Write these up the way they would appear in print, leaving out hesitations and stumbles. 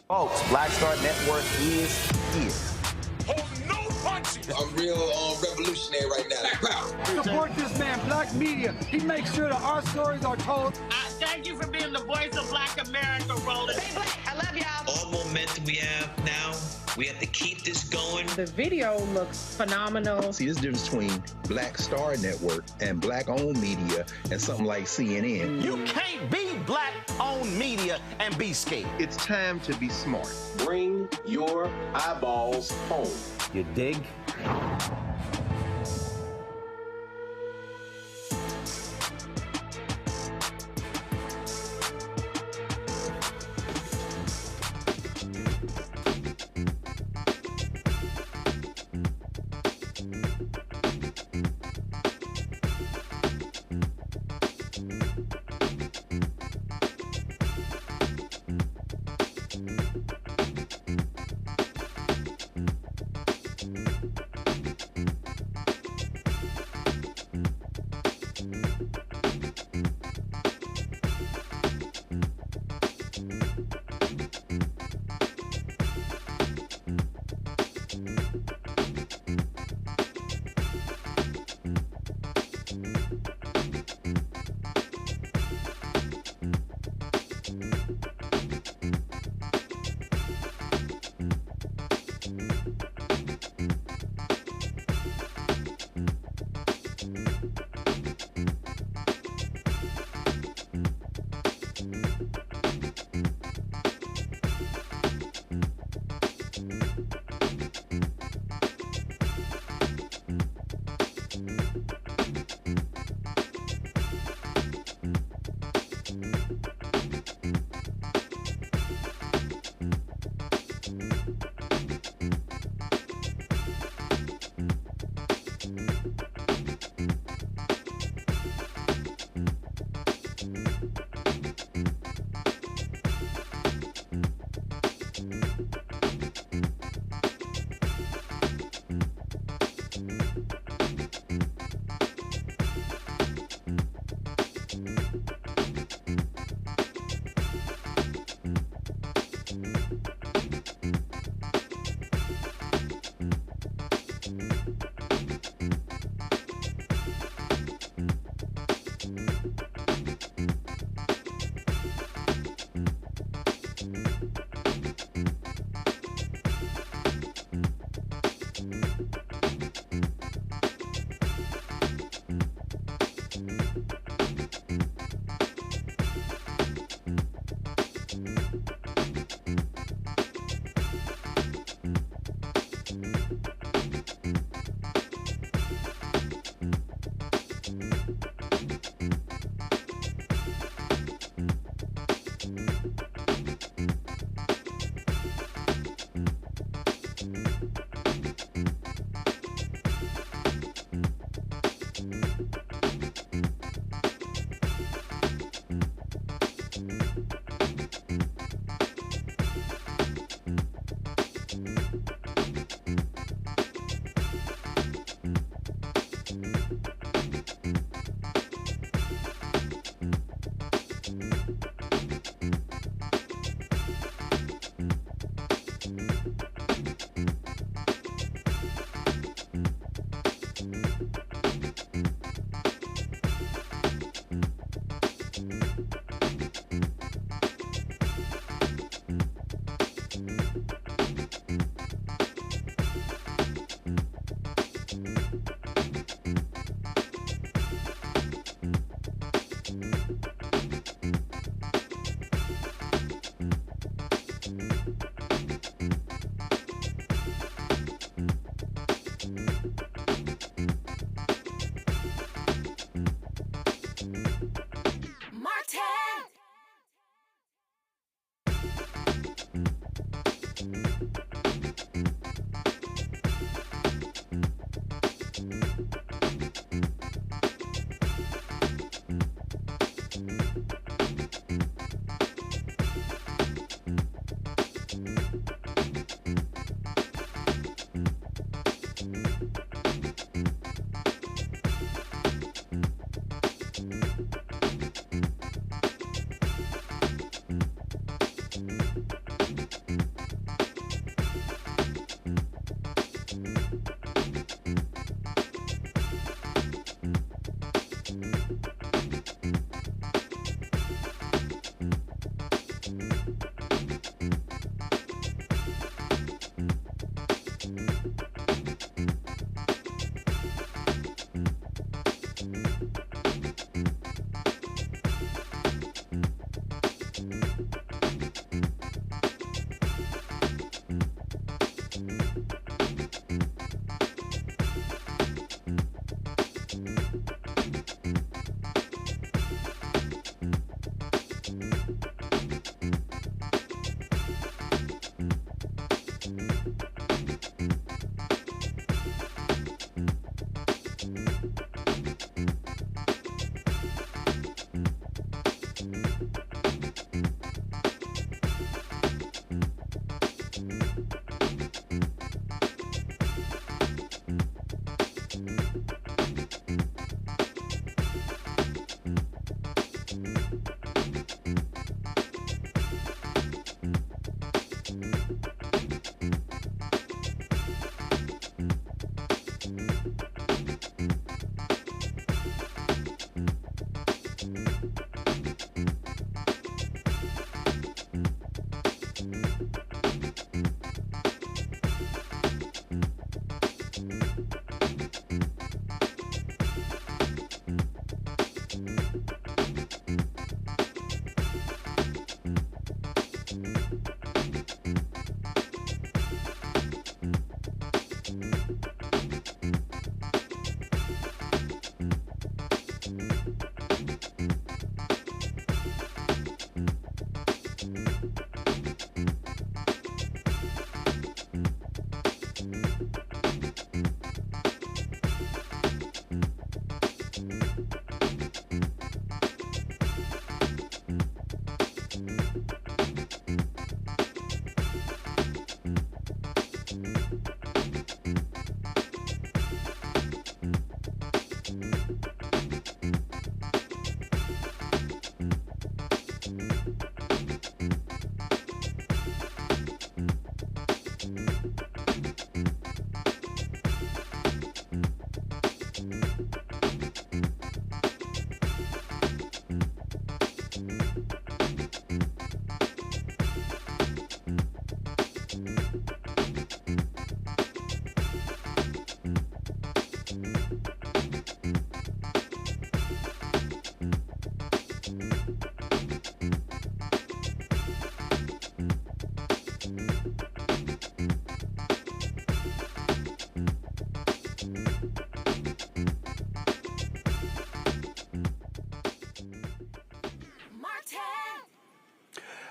Folks, Black Star Network is here. Hold no punches. I'm real revolutionary right now. Black power. Support this man, Black media. He makes sure that our stories are told. Thank you for being the voice of Black America, Roland. Stay black. I love y'all. All momentum we have now, we have to keep this going. The video looks phenomenal. See, this difference between Black Star Network and Black-owned media and something like CNN. You can't be Black-owned media and be scared. It's time to be smart. Bring your eyeballs home. You dig?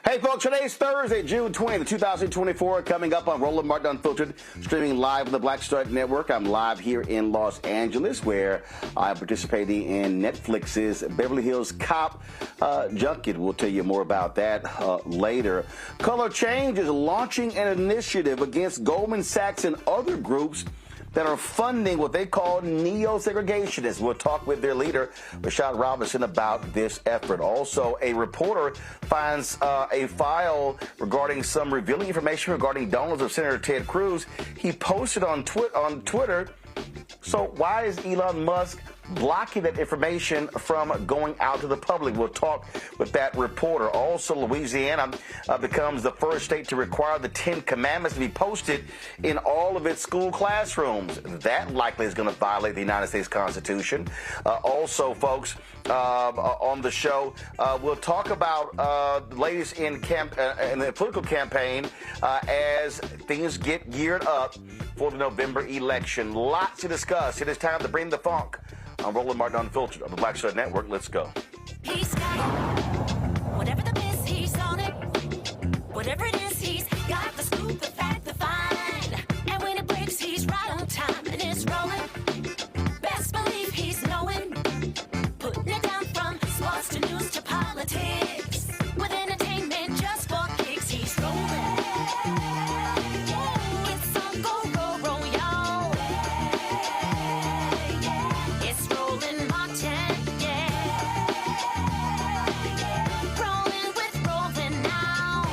Hey, folks, today's Thursday, June 20th, 2024, coming up on Roland Martin Unfiltered, streaming live on the Black Star Network. I'm live here in Los Angeles, where I'm participating in Netflix's Beverly Hills Cop junket. We'll tell you more about that later. Color Change is launching an initiative against Goldman Sachs and other groups that are funding what they call Neo-Segregationists. We'll talk with their leader, Rashad Robinson, about this effort. Also, a reporter finds a file regarding some revealing information regarding donors of Senator Ted Cruz. He posted on Twitter. So why is Elon Musk blocking that information from going out to the public? We'll talk with that reporter. Also, Louisiana becomes the first state to require the 10 Commandments to be posted in all of its school classrooms. That likely is going to violate the United States Constitution. Also, folks, on the show, we'll talk about the latest in the political campaign as things get geared up for the November election. Lots to discuss. It is time to bring the funk. I'm Roland Martin Unfiltered on the Black Star Network. Let's go. He's got it. Whatever the best, he's on it. Whatever it is, he's got the scoop, the fact, the find. And when it breaks, he's right on time and it's rolling. Best believe he's knowing. Putting it down from sports to news to politics. With entertainment just for kicks, he's rolling. It's on go, roll, y'all. It's Roland Martin, yeah. Rolling with Roland now.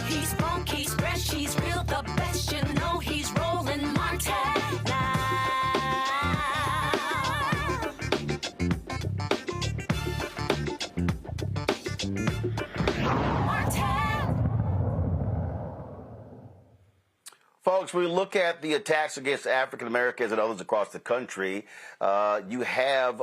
He's funky, he's fresh, he's real, the best, you know he's Roland Martin now. Folks, we look at the attacks against African Americans and others across the country. You have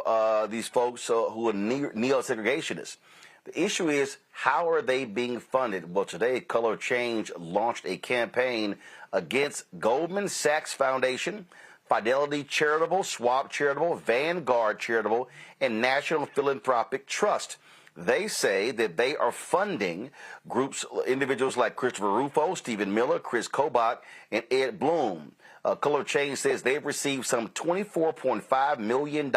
these folks who are neo-segregationists. The issue is, how are they being funded? Well, today, Color Change launched a campaign against Goldman Sachs Foundation, Fidelity Charitable, Schwab Charitable, Vanguard Charitable, and National Philanthropic Trust. They say that they are funding groups, individuals like Christopher Rufo, Stephen Miller, Chris Kobach, and Ed Bloom. Color Change says they've received some $24.5 million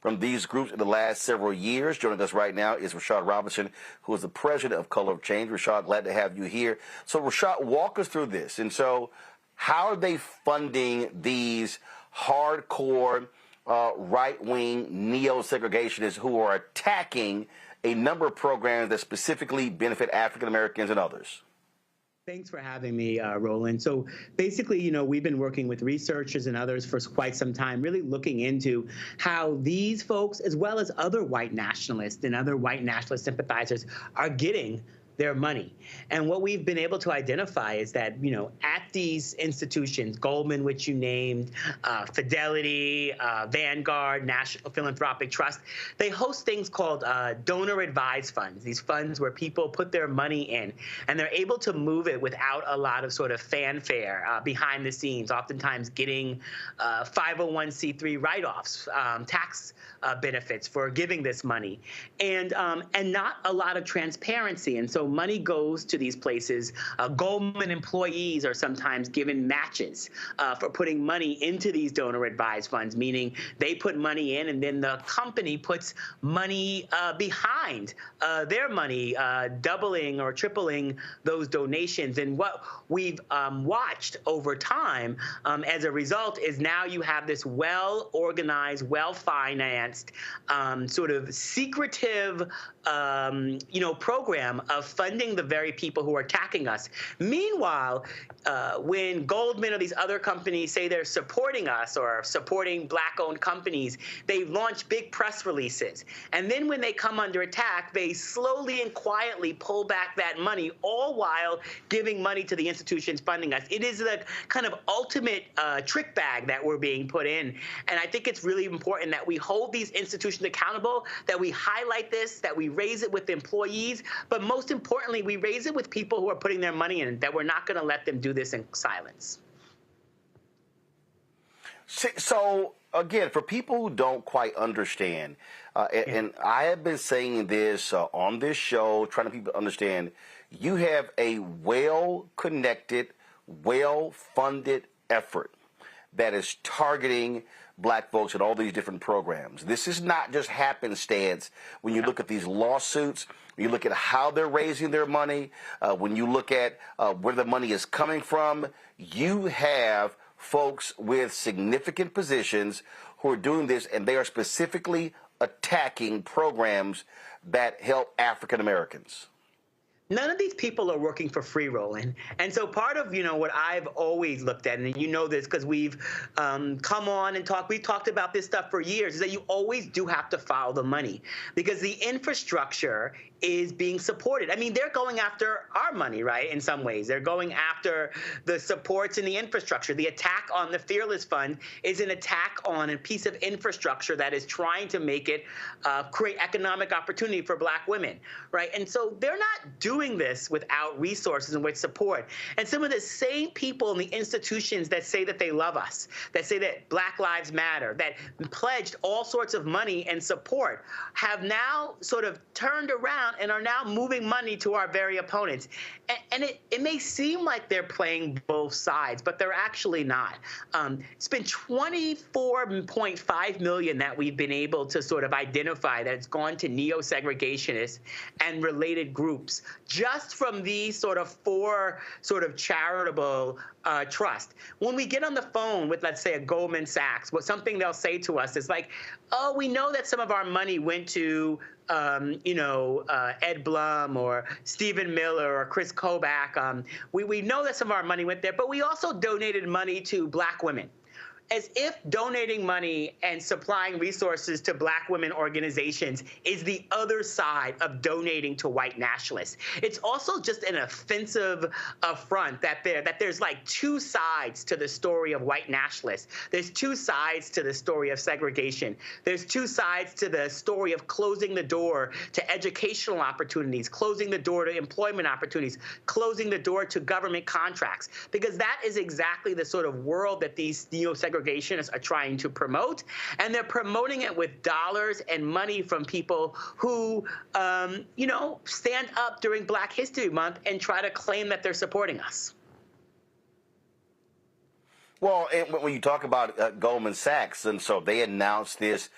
from these groups in the last several years. Joining us right now is Rashad Robinson, who is the president of Color Change. Rashad, glad to have you here. So, Rashad, walk us through this. And so, how are they funding these hardcore, right-wing neo-segregationists who are attacking a number of programs that specifically benefit African Americans and others? Thanks for having me, Roland. So basically, we've been working with researchers and others for quite some time, really looking into how these folks, as well as other white nationalists and other white nationalist sympathizers, are getting their money. And what we've been able to identify is that, at these institutions, Goldman, which you named, Fidelity, Vanguard, National Philanthropic Trust, they host things called donor advised funds, these funds where people put their money in, and they're able to move it without a lot of sort of fanfare behind the scenes, oftentimes getting 501c3 write-offs, tax benefits for giving this money, and not a lot of transparency. And so money goes to these places. Goldman employees are sometimes given matches for putting money into these donor advised funds, meaning they put money in and then the company puts money behind their money, doubling or tripling those donations. And what we've watched over time as a result is now you have this well-organized, well-financed, sort of secretive program of funding the very people who are attacking us. Meanwhile, when Goldman or these other companies say they're supporting us or supporting black-owned companies, they launch big press releases. And then when they come under attack, they slowly and quietly pull back that money, all while giving money to the institutions funding us. It is the kind of ultimate trick bag that we're being put in. And I think it's really important that we hold these institutions accountable, that we highlight this, that we raise it with employees, but most importantly, we raise it with people who are putting their money in, that we're not going to let them do this in silence. So again, for people who don't quite understand, and I have been saying this on this show, trying to people understand, you have a well-connected, well-funded effort that is targeting black folks in all these different programs. This is not just happenstance when you look at these lawsuits, you look at how they're raising their money, when you look at where the money is coming from. You have folks with significant positions who are doing this, and they are specifically attacking programs that help African Americans. None of these people are working for free, Roland. And so part of, what I've always looked at, and you know this because we've come on and we've talked about this stuff for years, is that you always do have to follow the money because the infrastructure is being supported. I mean, they're going after our money, right, in some ways. They're going after the supports in the infrastructure. The attack on the Fearless Fund is an attack on a piece of infrastructure that is trying to make it create economic opportunity for black women, right? And so they're not doing this without resources and with support. And some of the same people in the institutions that say that they love us, that say that Black Lives Matter, that pledged all sorts of money and support, have now sort of turned around and are now moving money to our very opponents. And it may seem like they're playing both sides, but they're actually not. It's been $24.5 million that we've been able to sort of identify that it's gone to neo-segregationists and related groups just from these sort of four sort of charitable trust. When we get on the phone with, let's say, a Goldman Sachs, something they'll say to us is like, oh, we know that some of our money went to Ed Blum or Stephen Miller or Chris Kobach. We know that some of our money went there, but we also donated money to black women. As if donating money and supplying resources to black women organizations is the other side of donating to white nationalists. It's also just an offensive affront that there's like two sides to the story of white nationalists. There's two sides to the story of segregation. There's two sides to the story of closing the door to educational opportunities, closing the door to employment opportunities, closing the door to government contracts, because that is exactly the sort of world that these neo-segregationists are trying to promote, and they're promoting it with dollars and money from people who, stand up during Black History Month and try to claim that they're supporting us. Well, and when you talk about Goldman Sachs, and so they announced this,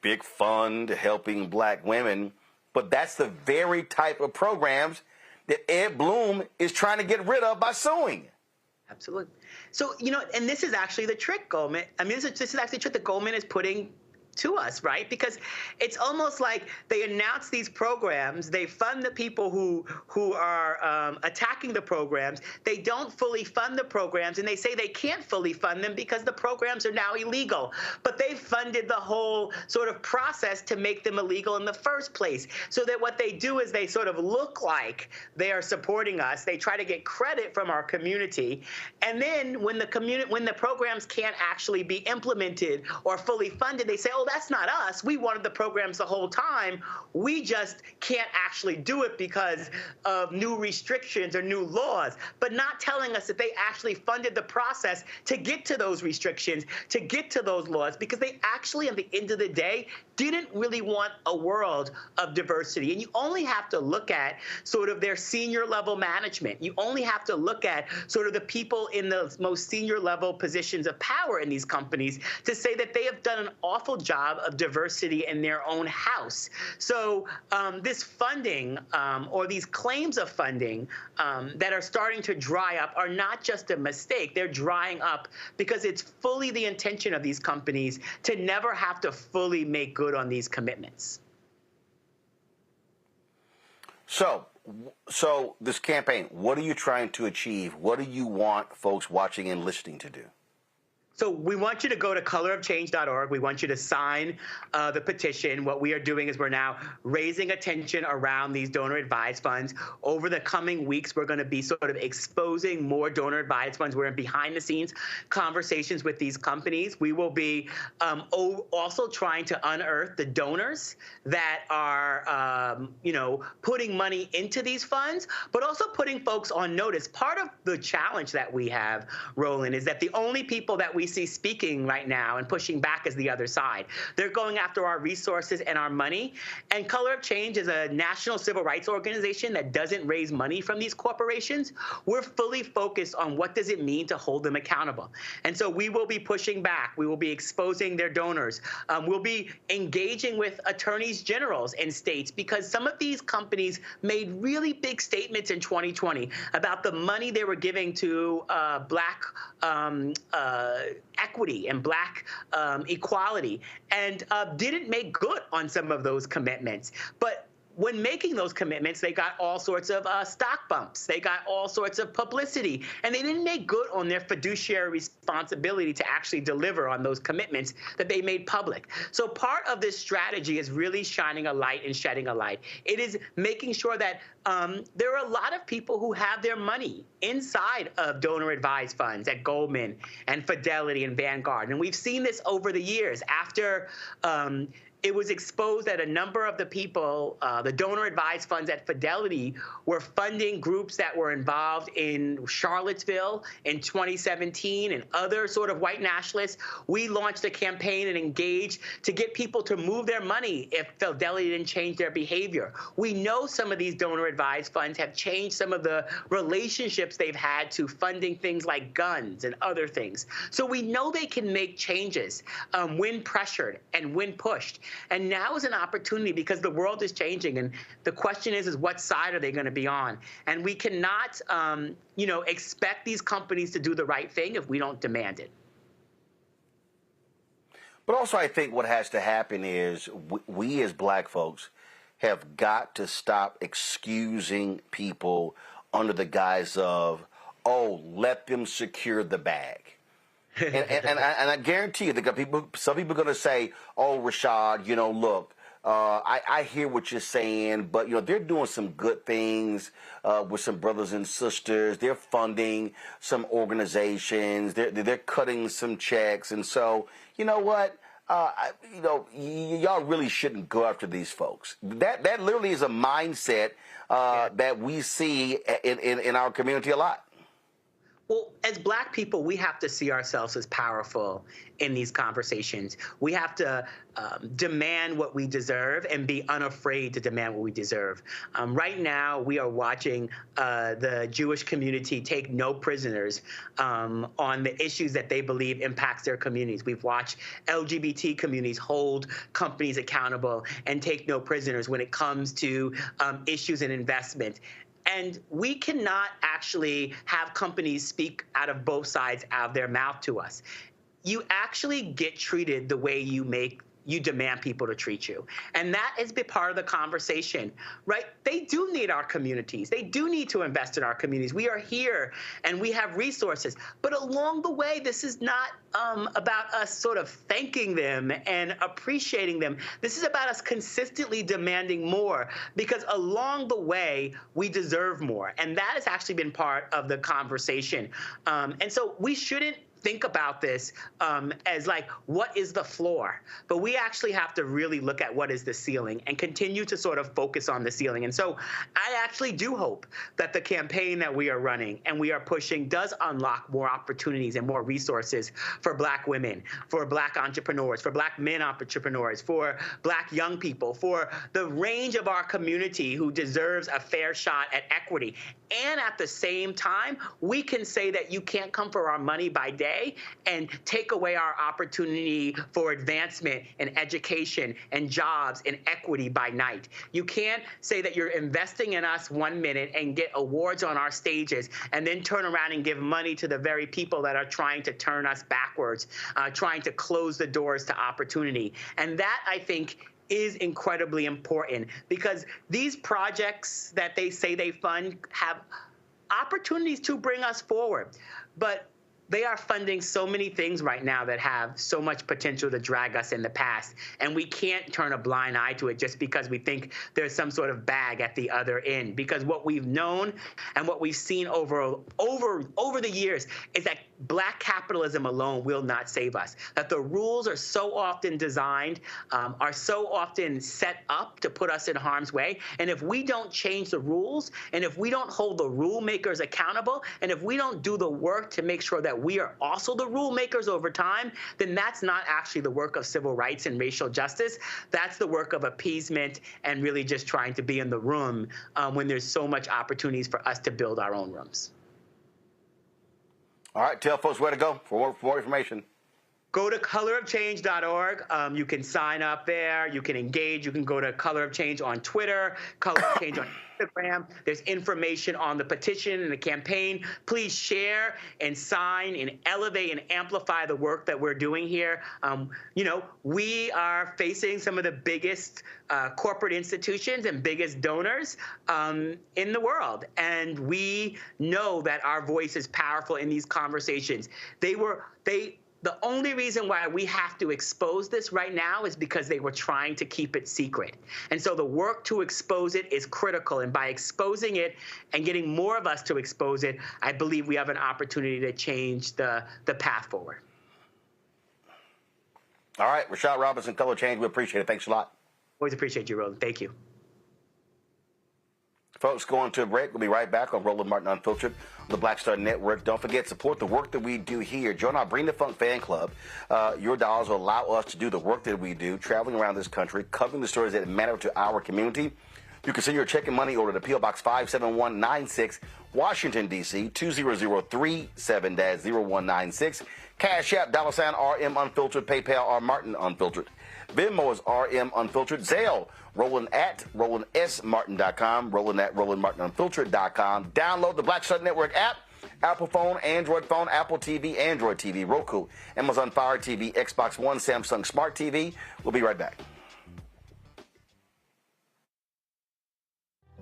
big fund helping black women, but that's the very type of programs that Ed Blum is trying to get rid of by suing. Absolutely. So, and this is actually the trick, Goldman. I mean, this is actually the trick that Goldman is putting to us, right? Because it's almost like they announce these programs, they fund the people who are attacking the programs, they don't fully fund the programs, and they say they can't fully fund them because the programs are now illegal. But they've funded the whole sort of process to make them illegal in the first place. So that what they do is they sort of look like they are supporting us, they try to get credit from our community, and then when the programs can't actually be implemented or fully funded, they say, oh, that's not us. We wanted the programs the whole time. We just can't actually do it because of new restrictions or new laws, but not telling us that they actually funded the process to get to those restrictions, to get to those laws, because they actually, at the end of the day, didn't really want a world of diversity. And you only have to look at sort of their senior level management. You only have to look at sort of the people in the most senior level positions of power in these companies to say that they have done an awful job of diversity in their own house. So this funding or these claims of funding that are starting to dry up are not just a mistake. They're drying up because it's fully the intention of these companies to never have to fully make good on these commitments. So this campaign, what are you trying to achieve? What do you want folks watching and listening to do? So we want you to go to colorofchange.org. We want you to sign the petition. What we are doing is we're now raising attention around these donor-advised funds. Over the coming weeks, we're going to be sort of exposing more donor-advised funds. We're in behind-the-scenes conversations with these companies. We will be also trying to unearth the donors that are, putting money into these funds, but also putting folks on notice. Part of the challenge that we have, Roland, is that the only people that we we see speaking right now and pushing back as the other side. They're going after our resources and our money. And Color of Change is a national civil rights organization that doesn't raise money from these corporations. We're fully focused on what does it mean to hold them accountable. And so we will be pushing back. We will be exposing their donors. We'll be engaging with attorneys generals in states because some of these companies made really big statements in 2020 about the money they were giving to Black equity and Black equality, and didn't make good on some of those commitments. But when making those commitments, they got all sorts of stock bumps. They got all sorts of publicity, and they didn't make good on their fiduciary responsibility to actually deliver on those commitments that they made public. So part of this strategy is really shining a light and shedding a light. It is making sure that there are a lot of people who have their money inside of donor-advised funds at Goldman and Fidelity and Vanguard. And we've seen this over the years. After it was exposed that a number of the people, the donor-advised funds at Fidelity, were funding groups that were involved in Charlottesville in 2017 and other sort of white nationalists. We launched a campaign and engaged to get people to move their money if Fidelity didn't change their behavior. We know some of these donor-advised funds have changed some of the relationships they've had to funding things like guns and other things. So we know they can make changes when pressured and when pushed. And now is an opportunity because the world is changing, and the question is what side are they going to be on? And we cannot, expect these companies to do the right thing if we don't demand it. But also, I think what has to happen is we as Black folks have got to stop excusing people under the guise of, oh, let them secure the bag. And I guarantee you, some people are going to say, oh, Rashad, look, I hear what you're saying, but, they're doing some good things with some brothers and sisters. They're funding some organizations. They're cutting some checks. And so, you know what? Y'all really shouldn't go after these folks. That literally is a mindset that we see in our community a lot. Well, as Black people, we have to see ourselves as powerful in these conversations. We have to demand what we deserve and be unafraid to demand what we deserve. Right now, we are watching the Jewish community take no prisoners on the issues that they believe impacts their communities. We've watched LGBT communities hold companies accountable and take no prisoners when it comes to issues and investment. And we cannot actually have companies speak out of both sides out of their mouth to us. You actually get treated the way you demand people to treat you. And that has been part of the conversation, right? They do need our communities. They do need to invest in our communities. We are here and we have resources. But along the way, this is not about us sort of thanking them and appreciating them. This is about us consistently demanding more because along the way, we deserve more. And that has actually been part of the conversation. And so we shouldn't think about this as like, what is the floor? But we actually have to really look at what is the ceiling and continue to sort of focus on the ceiling. And so I actually do hope that the campaign that we are running and we are pushing does unlock more opportunities and more resources for Black women, for Black entrepreneurs, for Black men entrepreneurs, for Black young people, for the range of our community who deserves a fair shot at equity. And at the same time, we can say that you can't come for our money by day and take away our opportunity for advancement and education and jobs and equity by night. You can't say that you're investing in us 1 minute and get awards on our stages and then turn around and give money to the very people that are trying to turn us backwards, trying to close the doors to opportunity. And that, I think, is incredibly important because these projects that they say they fund have opportunities to bring us forward. But they are funding so many things right now that have so much potential to drag us in the past. And we can't turn a blind eye to it just because we think there's some sort of bag at the other end. Because what we've known and what we've seen over the years is that Black capitalism alone will not save us. That the rules are so often designed, are so often set up to put us in harm's way. And if we don't change the rules, and if we don't hold the rule makers accountable, and if we don't do the work to make sure that that we are also the rule makers over time, then that's not actually the work of civil rights and racial justice. That's the work of appeasement and really just trying to be in the room when there's so much opportunities for us to build our own rooms. All right, tell folks where to go for more information. Go to colorofchange.org. You can sign up there. You can engage. You can go to Color of Change on Twitter, Color of Change on Instagram. There's information on the petition and the campaign. Please share and sign and elevate and amplify the work that we're doing here. You know, we are facing some of the biggest corporate institutions and biggest donors in the world. And we know that our voice is powerful in these conversations. The only reason why we have to expose this right now is because they were trying to keep it secret. And so the work to expose it is critical. And by exposing it and getting more of us to expose it, I believe we have an opportunity to change the path forward. All right, Rashad Robinson, Color Change. We appreciate it. Thanks a lot. Always appreciate you, Roland. Thank you. Folks, going to a break. We'll be right back on Roland Martin Unfiltered on the Black Star Network. Don't forget, support the work that we do here. Join our Bring the Funk fan club. Your dollars will allow us to do the work that we do, traveling around this country, covering the stories that matter to our community. You can send your check and money order to P.O. Box 57196, Washington, D.C., 20037-0196. Cash App, $ RM Unfiltered, PayPal, R Martin Unfiltered. Venmo is RM Unfiltered. Zelle, Roland at RolandSMartin.com, Roland at RolandMartinUnfiltered.com. Download the Black Star Network app, Apple phone, Android phone, Apple TV, Android TV, Roku, Amazon Fire TV, Xbox One, Samsung Smart TV. We'll be right back.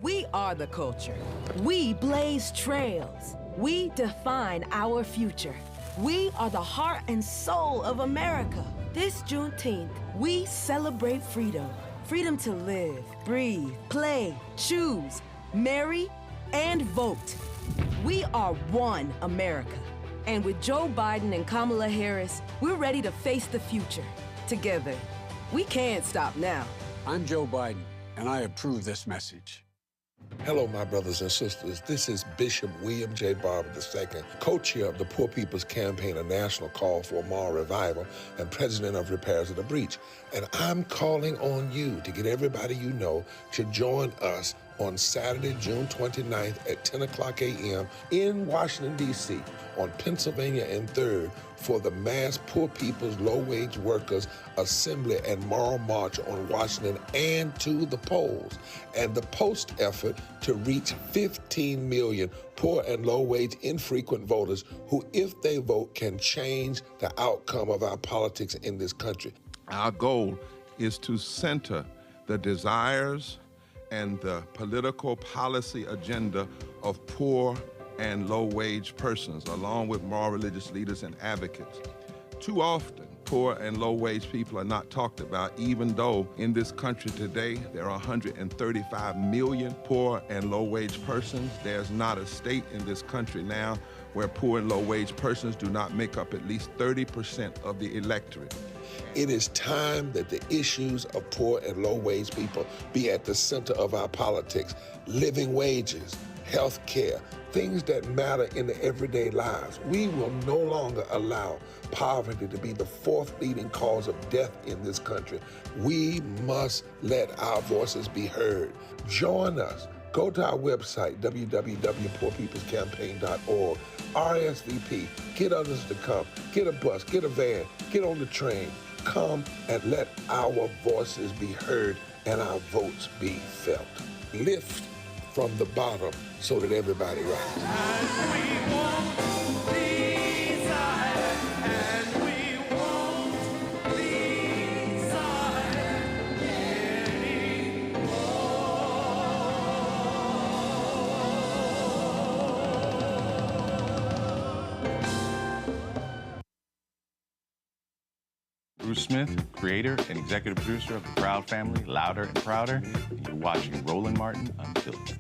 We are the culture. We blaze trails. We define our future. We are the heart and soul of America. This Juneteenth, we celebrate freedom. Freedom to live, breathe, play, choose, marry, and vote. We are one America. And with Joe Biden and Kamala Harris, we're ready to face the future together. We can't stop now. I'm Joe Biden, and I approve this message. Hello, my brothers and sisters. This is Bishop William J. Barber II, co-chair of the Poor People's Campaign, a national call for moral revival, and president of Repairs of the Breach. And I'm calling on you to get everybody you know to join us on Saturday, June 29th at 10 o'clock a.m. in Washington, D.C. on Pennsylvania and 3rd for the mass Poor People's Low-Wage Workers Assembly and Moral March on Washington and to the polls, and the post effort to reach 15 million poor and low-wage infrequent voters who, if they vote, can change the outcome of our politics in this country. Our goal is to center the desires and the political policy agenda of poor and low-wage persons, along with moral religious leaders and advocates. Too often, poor and low-wage people are not talked about, even though in this country today there are 135 million poor and low-wage persons. There's not a state in this country now where poor and low-wage persons do not make up at least 30% of the electorate. It is time that the issues of poor and low-wage people be at the center of our politics. Living wages, health care, things that matter in the everyday lives. We will no longer allow poverty to be the fourth leading cause of death in this country. We must let our voices be heard. Join us. Go to our website, www.poorpeoplescampaign.org. RSVP. Get others to come. Get a bus. Get a van. Get on the train. Come and let our voices be heard and our votes be felt. Lift from the bottom so that everybody rises. Bruce Smith, creator and executive producer of The Proud Family, Louder and Prouder, and you're watching Roland Martin Unfiltered.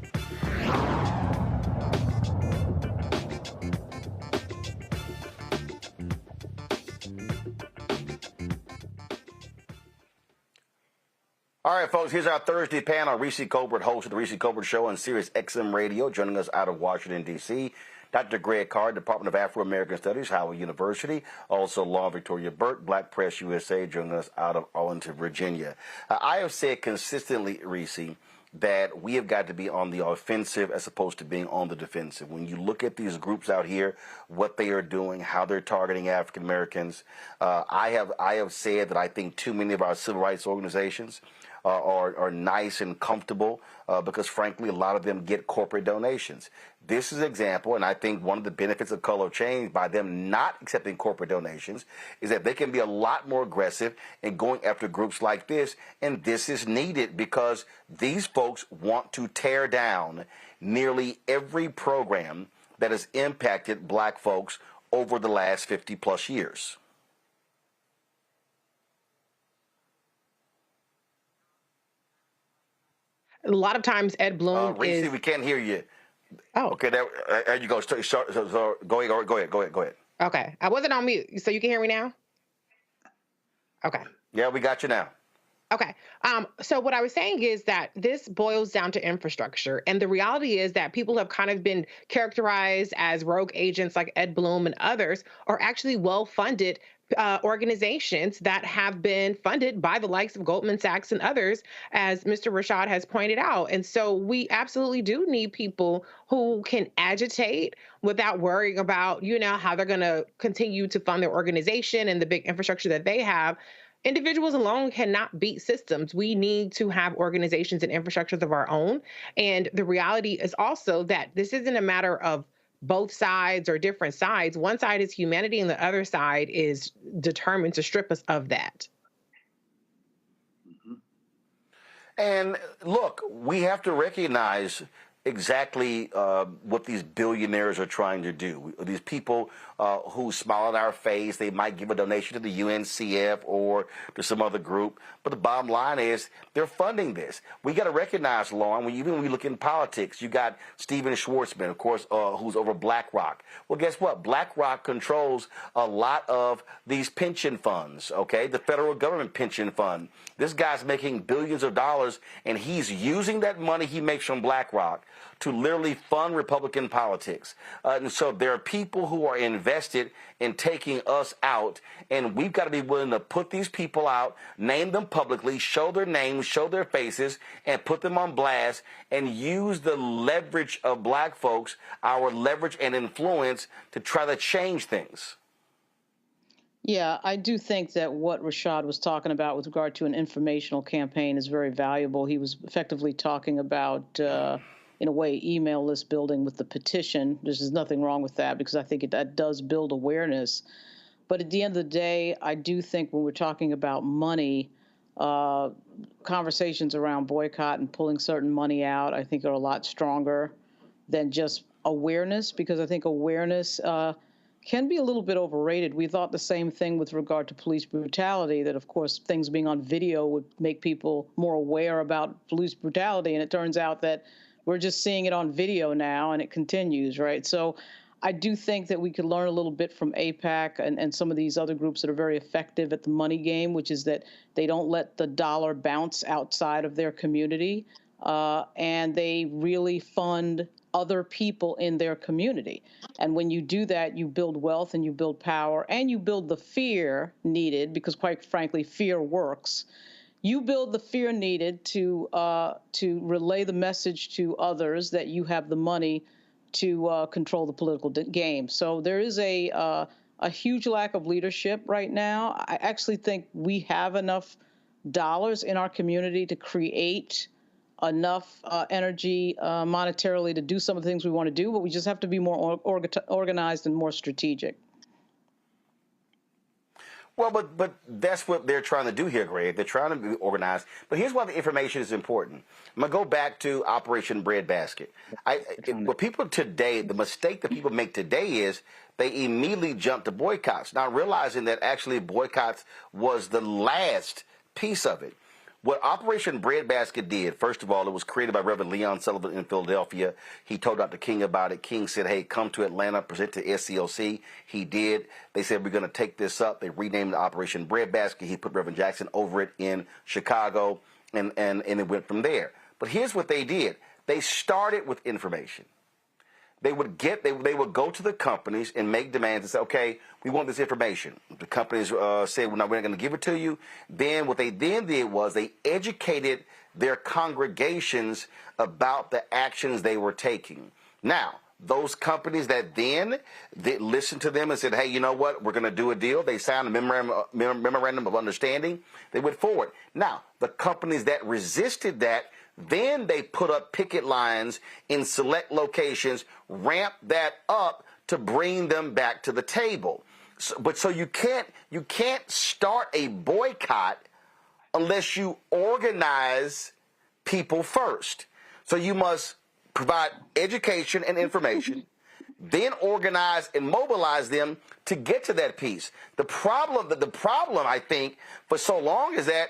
All right, folks, here's our Thursday panel. Reese Colbert, host of the Reese Colbert Show on Sirius XM Radio, joining us out of Washington, D.C. Dr. Greg Carr, Department of Afro-American Studies, Howard University. Also, Law Victoria Burt, Black Press USA, joining us out of Arlington, Virginia. I have said consistently, Reese, that we have got to be on the offensive as opposed to being on the defensive. When you look at these groups out here, what they are doing, how they're targeting African Americans, I have said that I think too many of our civil rights organizations are nice and comfortable because, frankly, a lot of them get corporate donations. This is an example, and I think one of the benefits of Color of Change by them not accepting corporate donations is that they can be a lot more aggressive in going after groups like this, and this is needed because these folks want to tear down nearly every program that has impacted black folks over the last 50-plus years. A lot of times Ed Bloom Reese, is... we can't hear you. Oh. Okay, there you go. So go ahead. Okay. I wasn't on mute, so you can hear me now? Okay. Yeah, we got you now. Okay. So what I was saying is that this boils down to infrastructure. And the reality is that people have kind of been characterized as rogue agents like Ed Bloom and others are actually well-funded organizations that have been funded by the likes of Goldman Sachs and others, as Mr. Rashad has pointed out. And so we absolutely do need people who can agitate without worrying about, how they're going to continue to fund their organization and the big infrastructure that they have. Individuals alone cannot beat systems. We need to have organizations and infrastructures of our own. And the reality is also that this isn't a matter of both sides or different sides. One side is humanity and the other side is determined to strip us of that. And look, we have to recognize exactly what these billionaires are trying to do. These people who smile in our face, they might give a donation to the UNCF or to some other group, but the bottom line is they're funding this. We got to recognize, Lauren, even when we look in politics, you got Steven Schwartzman, of course, who's over BlackRock. Well, guess what? BlackRock controls a lot of these pension funds, okay? The federal government pension fund. This guy's making billions of dollars, and he's using that money he makes from BlackRock to literally fund Republican politics. And so there are people who are invested in taking us out, and we've got to be willing to put these people out, name them publicly, show their names, show their faces, and put them on blast, and use the leverage of black folks, our leverage and influence, to try to change things. Yeah, I do think that what Rashad was talking about with regard to an informational campaign is very valuable. He was effectively talking about, in a way, email list building with the petition. There's nothing wrong with that because I think that does build awareness. But at the end of the day, I do think when we're talking about money, conversations around boycott and pulling certain money out, I think are a lot stronger than just awareness, because I think awareness can be a little bit overrated. We thought the same thing with regard to police brutality, that, of course, things being on video would make people more aware about police brutality. And it turns out that we're just seeing it on video now, and it continues, right? So I do think that we could learn a little bit from AIPAC and some of these other groups that are very effective at the money game, which is that they don't let the dollar bounce outside of their community, and they really fund other people in their community. And when you do that, you build wealth and you build power and you build the fear needed, because quite frankly, fear works. You build the fear needed to relay the message to others that you have the money to control the political game. So there is a huge lack of leadership right now. I actually think we have enough dollars in our community to create enough energy monetarily to do some of the things we want to do, but we just have to be more organized and more strategic. Well, but that's what they're trying to do here, Greg. They're trying to be organized. But here's why the information is important. I'm going to go back to Operation Breadbasket. What people today, the mistake that people make today is they immediately jump to boycotts, not realizing that actually boycotts was the last piece of it. What Operation Breadbasket did, first of all, it was created by Reverend Leon Sullivan in Philadelphia. He told Dr. King about it. King said, hey, come to Atlanta, present to SCLC. He did. They said, we're going to take this up. They renamed it Operation Breadbasket. He put Reverend Jackson over it in Chicago, and it went from there. But here's what they did. They started with information. they would go to the companies and make demands and say, okay, we want this information. The companies said, well, no, we're not going to give it to you. Then what they then did was they educated their congregations about the actions they were taking. Now, those companies that then listened to them and said, hey, you know what, we're going to do a deal. They signed a memorandum of understanding. They went forward. Now, the companies that resisted that, then they put up picket lines in select locations, ramped that up to bring them back to the table. So you can't start a boycott unless you organize people first. So you must provide education and information, then organize and mobilize them to get to that piece. The problem, I think, for so long is that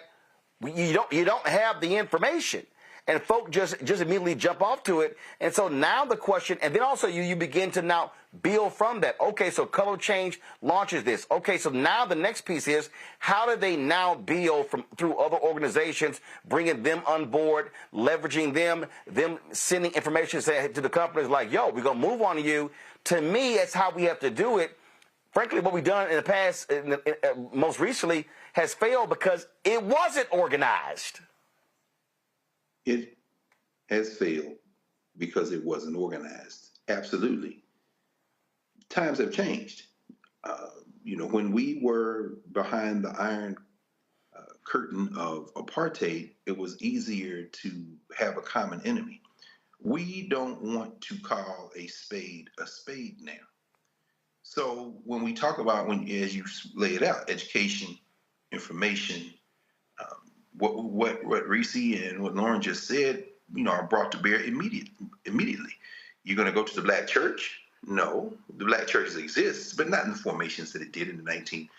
you don't have the information. And folk just immediately jump off to it. And so now the question, and then also you begin to now build from that. Okay, so Color Change launches this. Okay, so now the next piece is, how do they now build through other organizations, bringing them on board, leveraging them sending information to the companies like, yo, we're going to move on to you. To me, that's how we have to do it. Frankly, what we've done in the past, most recently, has failed because it wasn't organized. It has failed because it wasn't organized. Absolutely. Times have changed. When we were behind the iron curtain of apartheid, it was easier to have a common enemy. We don't want to call a spade now. So when we talk about, as you lay it out, education, information, what Reese and what Lauren just said, are brought to bear immediately. You're going to go to the black church? No, the black churches exist, but not in the formations that it did in the 1940s,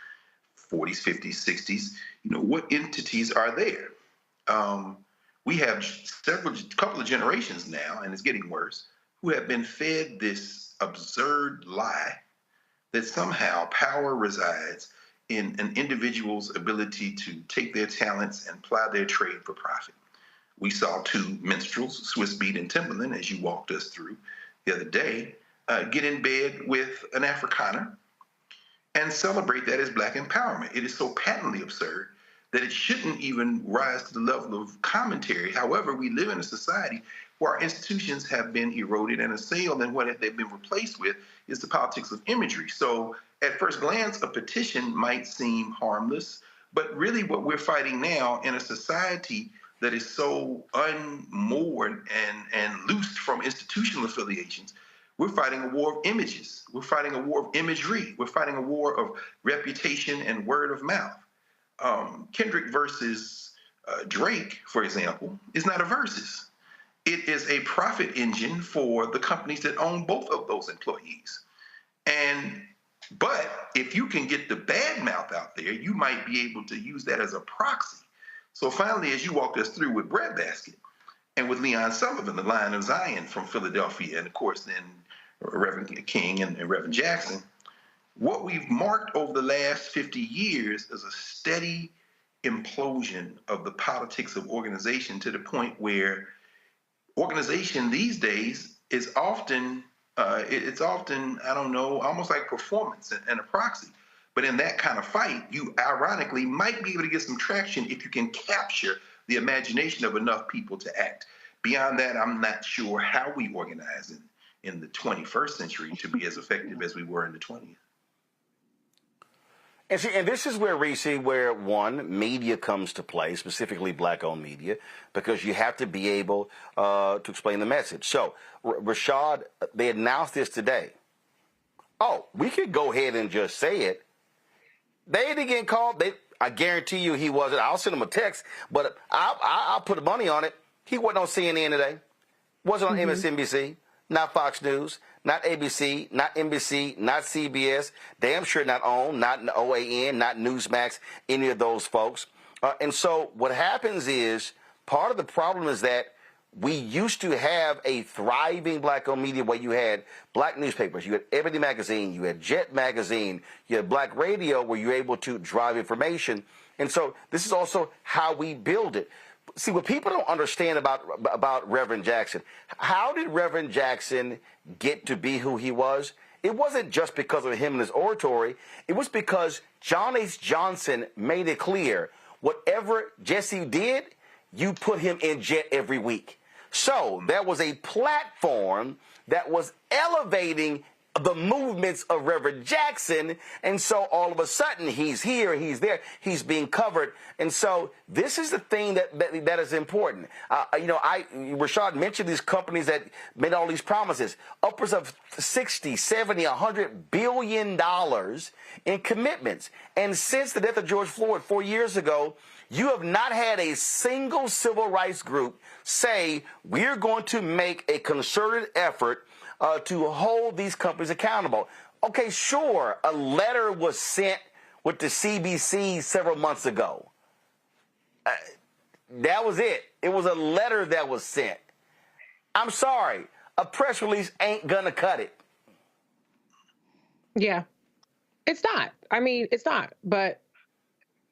50s, 60s. What entities are there? We have couple of generations now, and it's getting worse, who have been fed this absurd lie that somehow power resides in an individual's ability to take their talents and ply their trade for profit. We saw two minstrels, Swiss Beat and Timberland, as you walked us through the other day, get in bed with an Afrikaner and celebrate that as black empowerment. It is so patently absurd that it shouldn't even rise to the level of commentary. However, we live in a society where our institutions have been eroded and assailed, and what they've been replaced with is the politics of imagery. So at first glance, a petition might seem harmless, but really what we're fighting now in a society that is so unmoored and loosed from institutional affiliations, we're fighting a war of images. We're fighting a war of imagery. We're fighting a war of reputation and word of mouth. Kendrick versus Drake, for example, is not a versus. It is a profit engine for the companies that own both of those employees. But if you can get the bad mouth out there, you might be able to use that as a proxy. So finally, as you walked us through with Breadbasket and with Leon Sullivan, the Lion of Zion from Philadelphia, and of course then Reverend King and Reverend Jackson, what we've marked over the last 50 years is a steady implosion of the politics of organization, to the point where organization these days is often, I don't know, almost like performance and a proxy. But in that kind of fight, you ironically might be able to get some traction if you can capture the imagination of enough people to act. Beyond that, I'm not sure how we organize in the 21st century to be as effective as we were in the 20th. And see, and this is where, Reese, where one, media comes to play, specifically black-owned media, because you have to be able to explain the message. So, Rashad, they announced this today. Oh, we could go ahead and just say it. They didn't get called. I guarantee you he wasn't. I'll send him a text, but I'll put money on it. He wasn't on CNN today. Wasn't on MSNBC, not Fox News, not ABC, not NBC, not CBS, damn sure not OWN, not OAN, not Newsmax, any of those folks. And so what happens is, part of the problem is that we used to have a thriving black-owned media where you had black newspapers, you had Ebony Magazine, you had Jet Magazine, you had black radio where you were able to drive information. And so this is also how we build it. see what people don't understand about Reverend Jackson. How did Reverend Jackson get to be who he was? It wasn't just because of him and his oratory. It was because John H. Johnson made it clear, whatever Jesse did, you put him in jet every week. So there was a platform that was elevating the movements of Reverend Jackson, and so all of a sudden he's here, he's there, he's being covered, and so this is the thing that is important. Rashad mentioned these companies that made all these promises, upwards of 60, 70, 100 billion dollars in commitments, and since the death of George Floyd 4 years ago, you have not had a single civil rights group say we're going to make a concerted effort to hold these companies accountable. Okay, sure, a letter was sent with the CBC several months ago. That was it. It was a letter that was sent. I'm sorry, a press release ain't gonna cut it. Yeah, it's not. I mean, it's not. But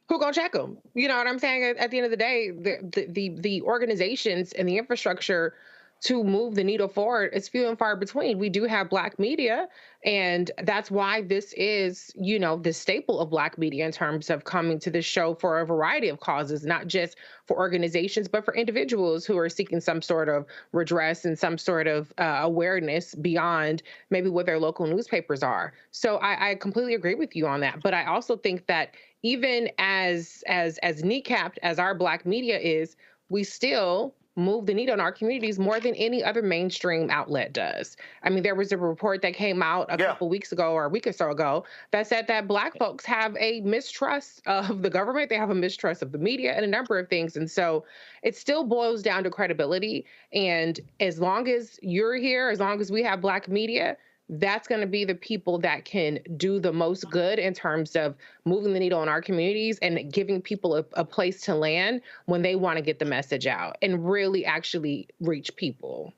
who gonna check them? You know what I'm saying? At the end of the day, the organizations and the infrastructure to move the needle forward is few and far between. We do have Black media, and that's why this is, the staple of Black media in terms of coming to this show for a variety of causes, not just for organizations, but for individuals who are seeking some sort of redress and some sort of awareness beyond maybe what their local newspapers are. So I completely agree with you on that. But I also think that even as kneecapped as our Black media is, we still move the needle in our communities more than any other mainstream outlet does. I mean, there was a report that came out a couple weeks ago or a week or so ago that said that Black folks have a mistrust of the government, they have a mistrust of the media and a number of things. And so it still boils down to credibility. And as long as you're here, as long as we have Black media, that's going to be the people that can do the most good in terms of moving the needle in our communities and giving people a place to land when they want to get the message out and really actually reach people.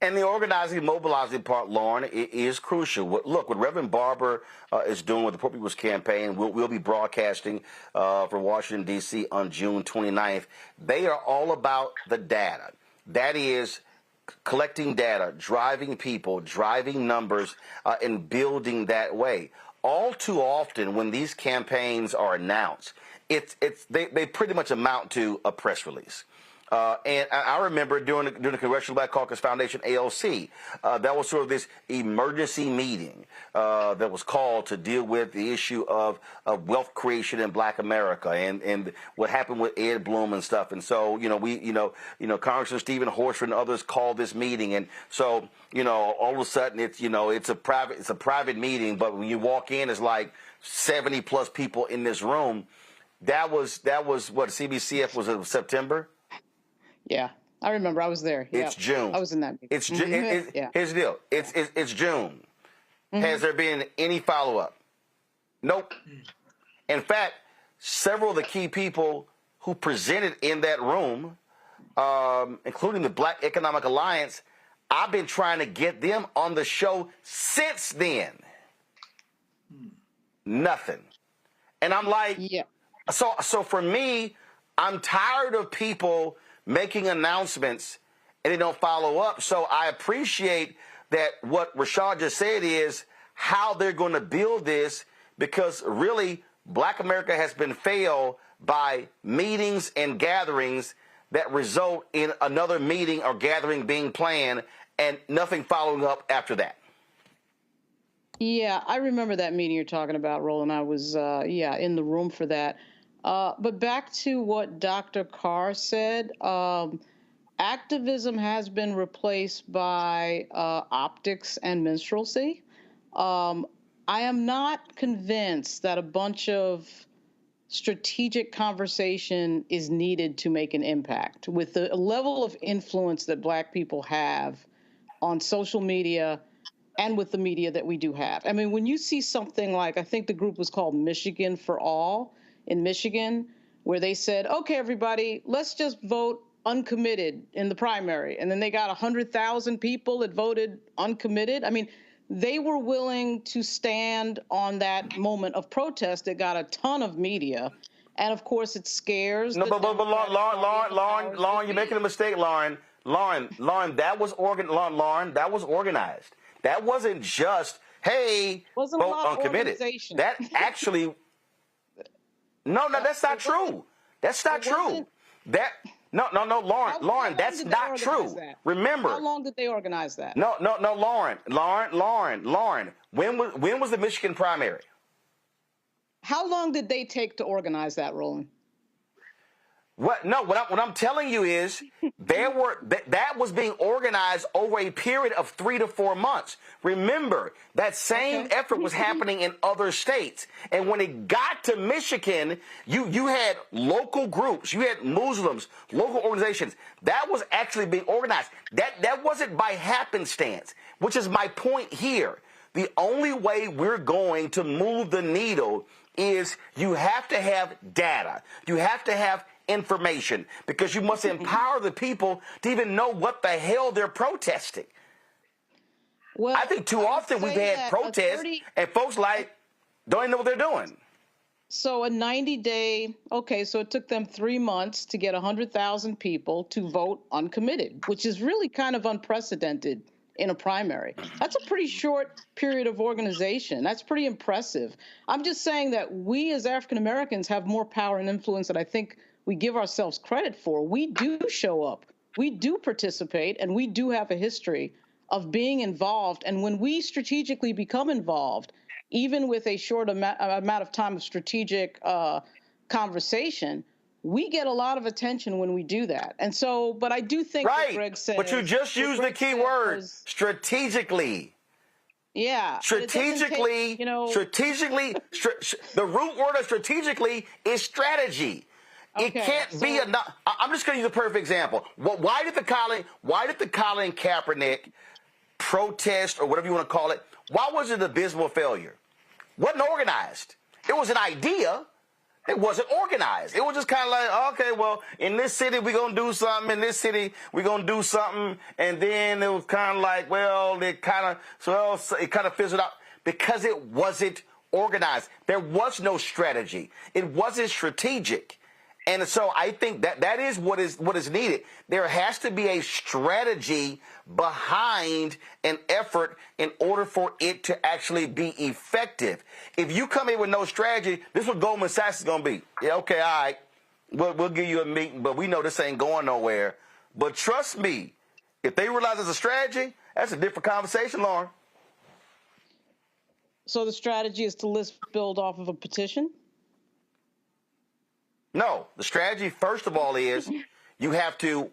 And the organizing, mobilizing part, Lauren, is crucial. Look, what Reverend Barber is doing with the Poor People's Campaign, we'll be broadcasting from Washington, D.C. on June 29th. They are all about the data. That is, collecting data, driving people, driving numbers, and building that way. All too often, when these campaigns are announced, they pretty much amount to a press release. And I remember during the Congressional Black Caucus Foundation, AOC, that was sort of this emergency meeting that was called to deal with the issue of wealth creation in Black America and what happened with Ed Blum and stuff. And so, Congressman Stephen Horsford and others called this meeting. And so, all of a sudden it's a private meeting, but when you walk in, it's like 70 plus people in this room. That was what CBCF was in September. Yeah, I remember. I was there. It's June. I was in that meeting. It's June. Here's the deal. It's June. Has there been any follow-up? Nope. In fact, several of the key people who presented in that room, including the Black Economic Alliance, I've been trying to get them on the show since then. Nothing. And I'm like, so for me, I'm tired of people making announcements and they don't follow up. So I appreciate that what Rashad just said is how they're going to build this, because really Black America has been failed by meetings and gatherings that result in another meeting or gathering being planned and nothing following up after that. Yeah, I remember that meeting you're talking about, Roland. I was, in the room for that. But back to what Dr. Carr said, activism has been replaced by optics and minstrelsy. I am not convinced that a bunch of strategic conversation is needed to make an impact. With the level of influence that Black people have on social media and with the media that we do have. I mean, when you see something like, I think the group was called Michigan for All in Michigan, where they said, okay, everybody, let's just vote uncommitted in the primary. And then they got 100,000 people that voted uncommitted. I mean, they were willing to stand on that moment of protest that got a ton of media And of course, it scares. No, but Lauren, you're making a mistake, Lauren, that was Lauren, that was organized. That wasn't just, hey, wasn't vote uncommitted. That actually, no, that's not true. That's not true. No, Lauren, that's not true. Remember. How long did they organize that? No, Lauren. When was the Michigan primary? How long did they take to organize that, Roland? What I'm telling you is that was being organized over a period of 3 to 4 months. Remember, that same effort was happening in other states. And when it got to Michigan, you had local groups, you had Muslims, local organizations. That was actually being organized. That wasn't by happenstance, which is my point here. The only way we're going to move the needle is you have to have data. You have to have information, because you must empower the people to even know what the hell they're protesting. Well, I think too often we've had protests and folks don't even know what they're doing. So a 90-day, so it took them 3 months to get 100,000 people to vote uncommitted, which is really kind of unprecedented in a primary. That's a pretty short period of organization. That's pretty impressive. I'm just saying that we as African Americans have more power and influence than I think we give ourselves credit for. We do show up, we do participate, and we do have a history of being involved. And when we strategically become involved, even with a short amount of time of strategic conversation, we get a lot of attention when we do that. And so, but I do think what Greg said. But you just used the key word, strategically. Yeah. Strategically, the root word of strategically is strategy. It can't be enough. I'm just going to use a perfect example. Why did the Colin Kaepernick protest, or whatever you want to call it, why was it an abysmal failure? Wasn't organized. It was an idea. It wasn't organized. It was just kind of like, okay, well, in this city we're going to do something, in this city we're going to do something, and then it was kind of like, well, it kind of fizzled out because it wasn't organized. There was no strategy. It wasn't strategic. And so I think that is what is needed. There has to be a strategy behind an effort in order for it to actually be effective. If you come in with no strategy, this is what Goldman Sachs is going to be. Yeah, okay, all right, we'll give you a meeting, but we know this ain't going nowhere. But trust me, if they realize it's a strategy, that's a different conversation, Lauren. So the strategy is to build off of a petition? No, the strategy, first of all, is you have to,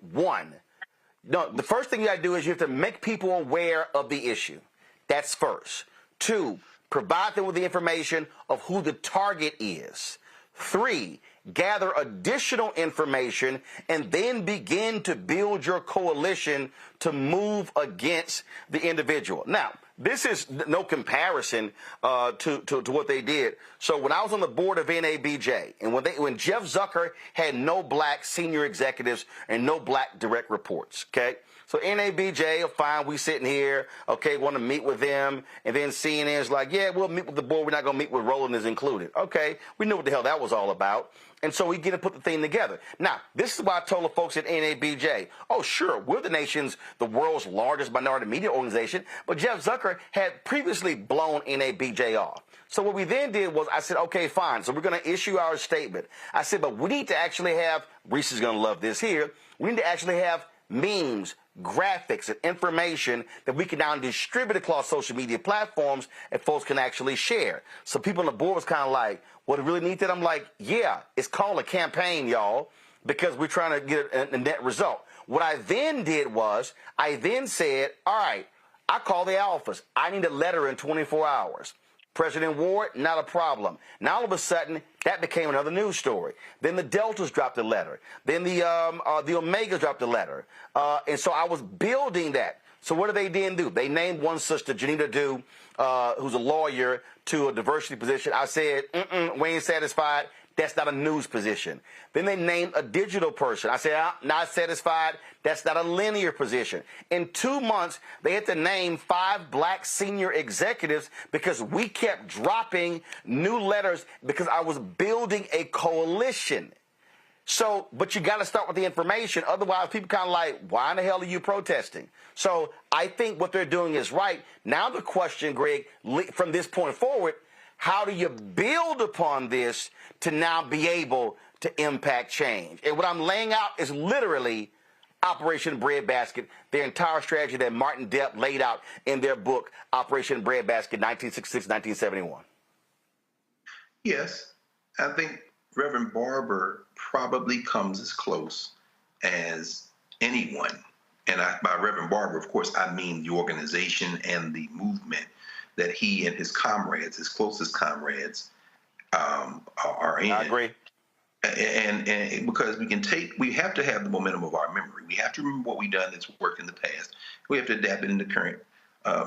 the first thing you got to do is you have to make people aware of the issue. That's first. 2, provide them with the information of who the target is. 3, gather additional information and then begin to build your coalition to move against the individual. Now, this is no comparison to what they did. So when I was on the board of NABJ, and when Jeff Zucker had no black senior executives and no black direct reports, okay? So NABJ, fine, we sitting here, okay, want to meet with them, and then CNN is like, yeah, we'll meet with the board, we're not going to meet with Roland is included. Okay, we knew what the hell that was all about. And so we get to put the thing together. Now, this is why I told the folks at NABJ, oh, sure, we're the world's largest minority media organization, but Jeff Zucker had previously blown NABJ off. So what we then did was I said, okay, fine, so we're going to issue our statement. I said, but we need to actually have, Reese is going to love this here, we need to actually have memes, graphics, and information that we can now distribute across social media platforms and folks can actually share. So people on the board was kind of like, well, do we really need that? I'm like, yeah, it's called a campaign, y'all, because we're trying to get a net result. What I then did was I then said, all right, I called the alphas. I need a letter in 24 hours. President Ward, not a problem. Now all of a sudden, that became another news story. Then the Deltas dropped a letter. Then the Omegas dropped a letter. And so I was building that. So what did they then do? They named one sister, Janita Dew, who's a lawyer, to a diversity position. I said, we ain't satisfied. That's not a news position. Then they named a digital person. I said, not satisfied. That's not a linear position. In 2 months, they had to name 5 black senior executives because we kept dropping new letters because I was building a coalition. So, but you got to start with the information. Otherwise, people kind of like, why in the hell are you protesting? So I think what they're doing is right. Now the question, Greg, from this point forward, how do you build upon this to now be able to impact change? And what I'm laying out is literally Operation Breadbasket, their entire strategy that Martin Depp laid out in their book, Operation Breadbasket, 1966-1971. Yes, I think Reverend Barber probably comes as close as anyone. And by Reverend Barber, of course, I mean the organization and the movement that he and his comrades, his closest comrades, are in. I agree. And because we have to have the momentum of our memory. We have to remember what we've done that's worked in the past. We have to adapt it in the current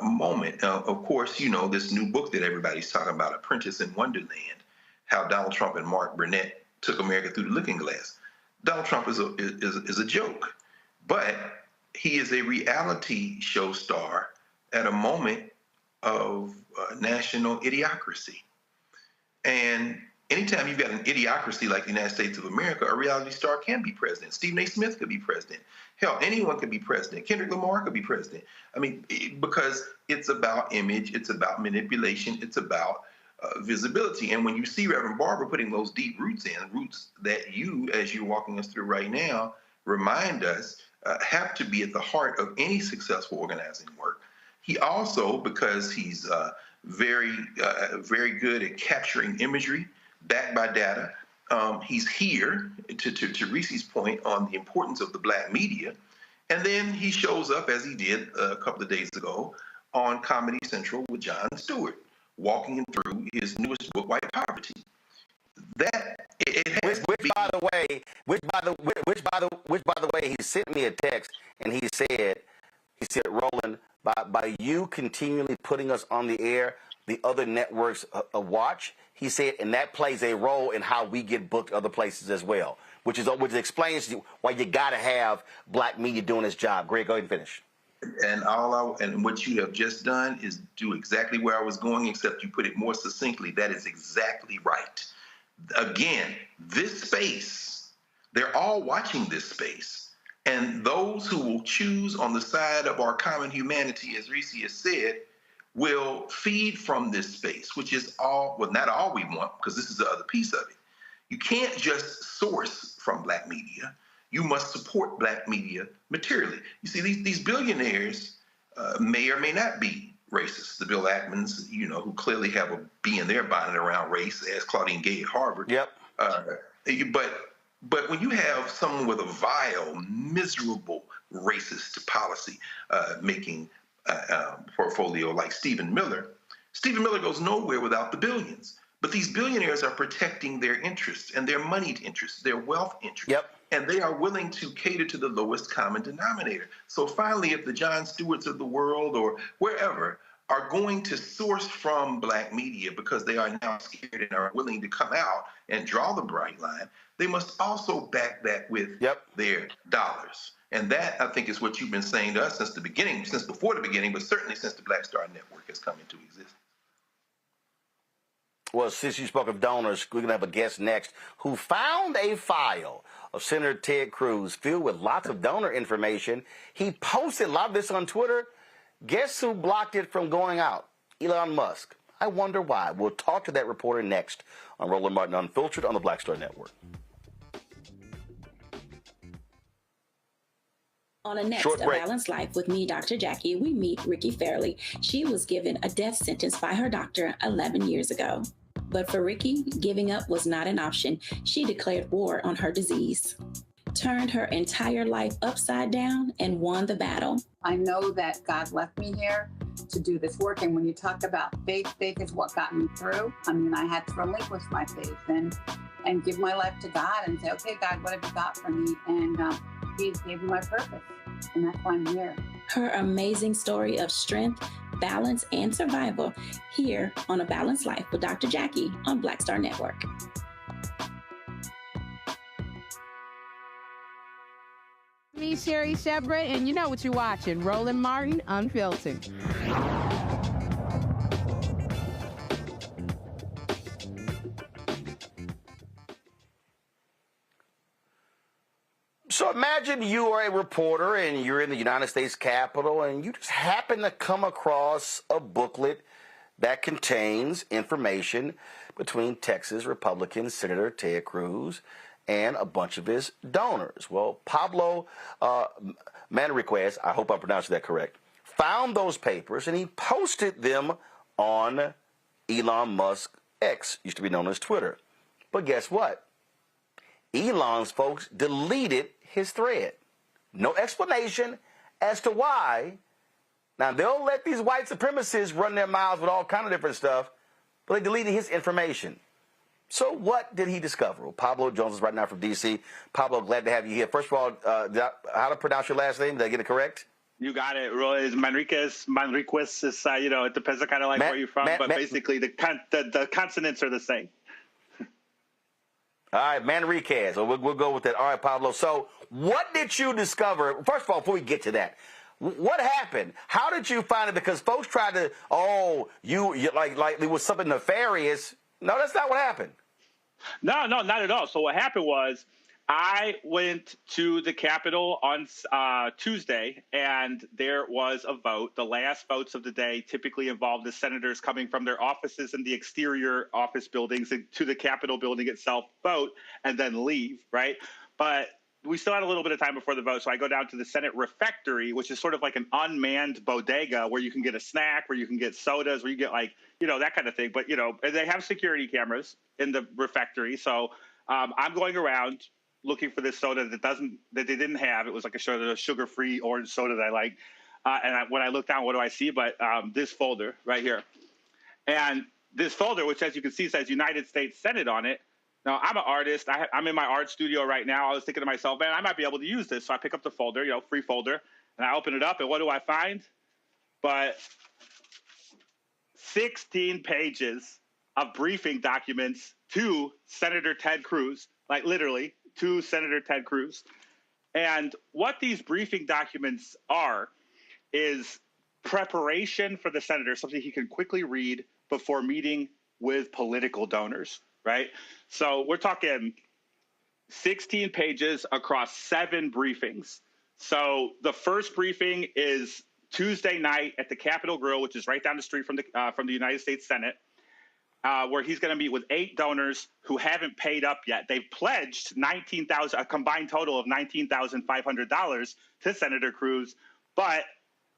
moment. Of course, you know, this new book that everybody's talking about, Apprentice in Wonderland, how Donald Trump and Mark Burnett took America through the looking glass. Donald Trump is a joke, but he is a reality show star at a moment of national idiocracy. And anytime you've got an idiocracy like the United States of America, a reality star can be president. Stephen A. Smith could be president. Hell, anyone could be president. Kendrick Lamar could be president. I mean, because it's about image, it's about manipulation, it's about visibility. And when you see Reverend Barber putting those deep roots in, roots that you, as you're walking us through right now, remind us have to be at the heart of any successful organizing work. He also, because he's very good at capturing imagery, backed by data, he's here, to Reese's point, on the importance of the black media. And then he shows up, as he did a couple of days ago, on Comedy Central with Jon Stewart, walking him through his newest book, White Poverty. Which by the way, he sent me a text and he said, Roland, by you continually putting us on the air, the other networks watch. He said, and that plays a role in how we get booked other places as well, which explains why you got to have black media doing its job. Greg, go ahead and finish. And what you have just done is do exactly where I was going, except you put it more succinctly. That is exactly right. Again, this space, they're all watching this space. And those who will choose on the side of our common humanity, as Reese has said, will feed from this space, which is not all we want, because this is the other piece of it. You can't just source from black media. You must support black media materially. You see, these billionaires may or may not be racist. The Bill Ackmans, who clearly have a bee in their bonnet around race, as Claudine Gay at Harvard. Yep. But when you have someone with a vile, miserable racist policy making portfolio like Stephen Miller goes nowhere without the billions. But these billionaires are protecting their interests and their moneyed interests, their wealth interests. Yep. And they are willing to cater to the lowest common denominator. So finally, if the Jon Stewarts of the world or wherever are going to source from black media because they are now scared and are willing to come out and draw the bright line, they must also back that with their dollars. And that, I think, is what you've been saying to us since the beginning, since before the beginning, but certainly since the Black Star Network has come into existence. Well, since you spoke of donors, we're going to have a guest next who found a file of Senator Ted Cruz filled with lots of donor information. He posted a lot of this on Twitter. Guess who blocked it from going out? Elon Musk. I wonder why. We'll talk to that reporter next on Roland Martin Unfiltered on the Black Star Network. On a next A Balanced Life with me, Dr. Jackie, we meet Ricky Fairley. She was given a death sentence by her doctor 11 years ago. But for Ricky, giving up was not an option. She declared war on her disease, turned her entire life upside down, and won the battle. I know that God left me here to do this work. And when you talk about faith, faith is what got me through. I mean, I had to relinquish my faith and give my life to God and say, okay, God, what have you got for me? And He gave me my purpose. And that's why I'm here. Her amazing story of strength, balance, and survival here on A Balanced Life with Dr. Jackie on Black Star Network. Me, Sherry Shepard, and you know what you're watching, Roland Martin, Unfiltered. So imagine you are a reporter and you're in the United States Capitol and you just happen to come across a booklet that contains information between Texas Republican Senator Ted Cruz and a bunch of his donors. Well, Pablo Manriquez, I hope I'm pronouncing that correct, found those papers and he posted them on Elon Musk X, used to be known as Twitter. But guess what? Elon's folks deleted his thread. No explanation as to why. Now, they'll let these white supremacists run their mouths with all kind of different stuff, but they deleted his information. So what did he discover? Well, Pablo Jones is right now from D.C. Pablo, glad to have you here. First of all, how to pronounce your last name? Did I get it correct? You got it. It's Manriquez. Manriquez is, it depends on kind of like where you're from, but basically the consonants are the same. All right, Manriquez. So we'll go with that. All right, Pablo. So what did you discover? First of all, before we get to that, what happened? How did you find it? Because folks tried to, you like it was something nefarious. No, that's not what happened. No, not at all. So what happened was I went to the Capitol on Tuesday, and there was a vote. The last votes of the day typically involve the senators coming from their offices in the exterior office buildings to the Capitol building itself, vote, and then leave, right? But we still had a little bit of time before the vote, so I go down to the Senate refectory, which is sort of like an unmanned bodega where you can get a snack, where you can get sodas, where you get that kind of thing. But, they have security cameras in the refectory, so I'm going around looking for this soda that they didn't have. It was like a sugar-free orange soda that I liked. When I look down, what do I see? But this folder right here. And this folder, which as you can see says United States Senate on it. Now, I'm an artist. I'm in my art studio right now. I was thinking to myself, man, I might be able to use this. So I pick up the folder, free folder, and I open it up. And what do I find? But 16 pages of briefing documents to Senator Ted Cruz, like literally to Senator Ted Cruz. And what these briefing documents are is preparation for the senator, something he can quickly read before meeting with political donors, right? So we're talking 16 pages across 7 briefings. So the first briefing is Tuesday night at the Capitol Grill, which is right down the street from the United States Senate, where he's going to meet with 8 donors who haven't paid up yet. They've pledged a combined total of $19,500 to Senator Cruz, but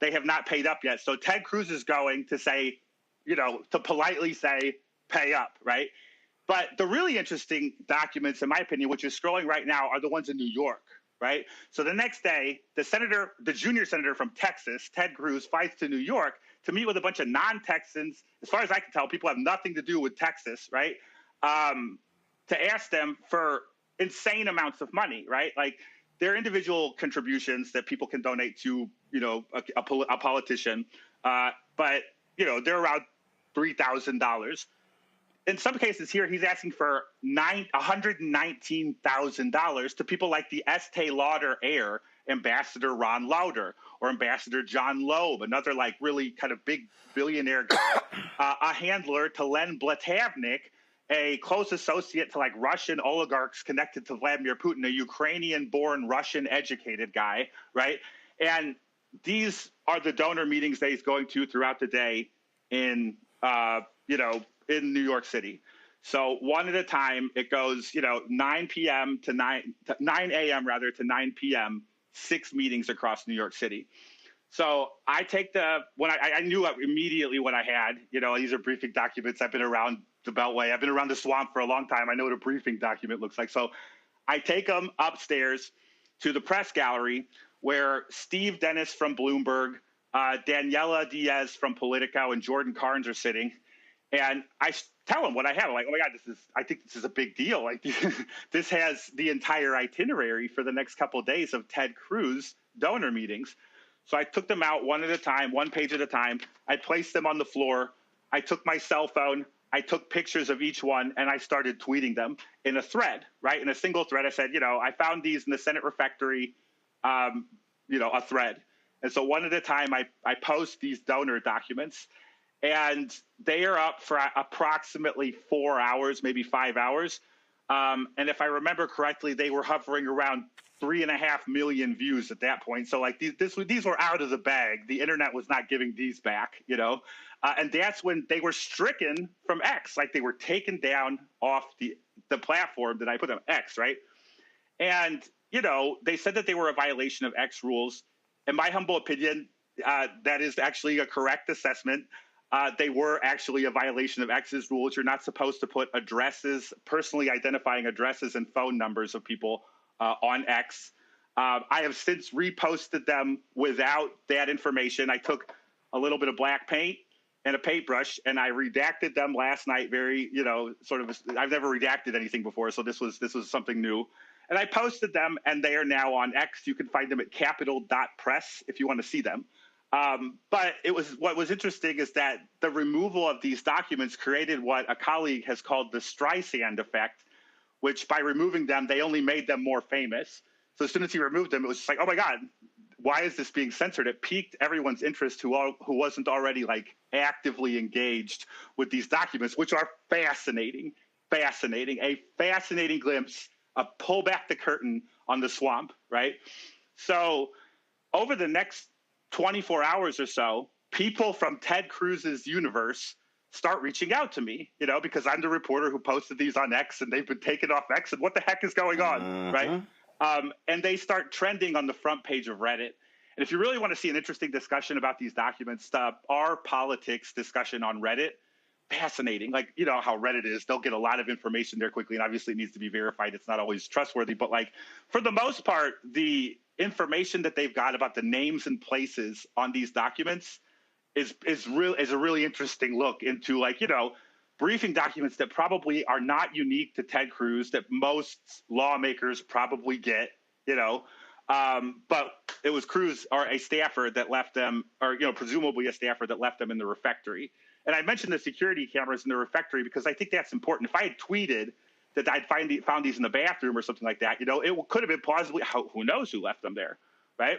they have not paid up yet. So Ted Cruz is going to say, to politely say, pay up, right? But the really interesting documents, in my opinion, which is scrolling right now, are the ones in New York, right? So the next day, the junior senator from Texas, Ted Cruz, flies to New York to meet with a bunch of non-Texans. As far as I can tell, people have nothing to do with Texas, right? To ask them for insane amounts of money, right? Like there are individual contributions that people can donate to, a politician, but they're around $3,000. In some cases here, he's asking for $119,000 to people like the Estee Lauder heir, Ambassador Ron Lauder, or Ambassador John Loeb, another like really kind of big billionaire guy, a handler to Len Blatavnik, a close associate to like Russian oligarchs connected to Vladimir Putin, a Ukrainian-born Russian-educated guy, right? And these are the donor meetings that he's going to throughout the day in, in New York City. So one at a time, it goes, 9 p.m. to 9 a.m. rather to 9 p.m., 6 meetings across New York City. So I take I knew immediately what I had. These are briefing documents. I've been around the Beltway. I've been around the swamp for a long time. I know what a briefing document looks like. So I take them upstairs to the press gallery where Steve Dennis from Bloomberg, Daniela Diaz from Politico, and Jordan Carnes are sitting. And I tell them what I have. I'm like, oh my God, I think this is a big deal. Like this has the entire itinerary for the next couple of days of Ted Cruz donor meetings. So I took them out one at a time, one page at a time. I placed them on the floor. I took my cell phone. I took pictures of each one and I started tweeting them in a thread, right? In a single thread. I said, I found these in the Senate refectory. a thread. And so one at a time, I post these donor documents, and they are up for approximately 4 hours, maybe 5 hours. And if I remember correctly, they were hovering around 3.5 million views at that point. So like these were out of the bag. The internet was not giving these back, and that's when they were stricken from X. Like they were taken down off the platform that I put on X, right? And, they said that they were a violation of X rules. In my humble opinion, that is actually a correct assessment. They were actually a violation of X's rules. You're not supposed to put addresses, personally identifying addresses and phone numbers of people on X. I have since reposted them without that information. I took a little bit of black paint and a paintbrush, and I redacted them last night. Very, I've never redacted anything before, so this was something new. And I posted them, and they are now on X. You can find them at capital.press if you want to see them. But what was interesting is that the removal of these documents created what a colleague has called the Streisand effect, which by removing them, they only made them more famous. So as soon as he removed them, it was just like, oh my God, why is this being censored? It piqued everyone's interest who wasn't already like actively engaged with these documents, which are fascinating, a fascinating glimpse, a pull back the curtain on the swamp, right? So over the next 24 hours or so, people from Ted Cruz's universe start reaching out to me, because I'm the reporter who posted these on X, and they've been taken off X, and what the heck is going on, right? And they start trending on the front page of Reddit. And if you really want to see an interesting discussion about these documents, our politics discussion on Reddit, fascinating. Like, how Reddit is, they'll get a lot of information there quickly, and obviously it needs to be verified. It's not always trustworthy, but like for the most part, the information that they've got about the names and places on these documents is a really interesting look into briefing documents that probably are not unique to Ted Cruz, that most lawmakers probably get, but it was Cruz or a staffer that left them, or presumably a staffer that left them in the refectory. And I mentioned the security cameras in the refectory because I think that's important. If I had tweeted that I'd found these in the bathroom or something like that, it could have been plausibly, who knows who left them there, right?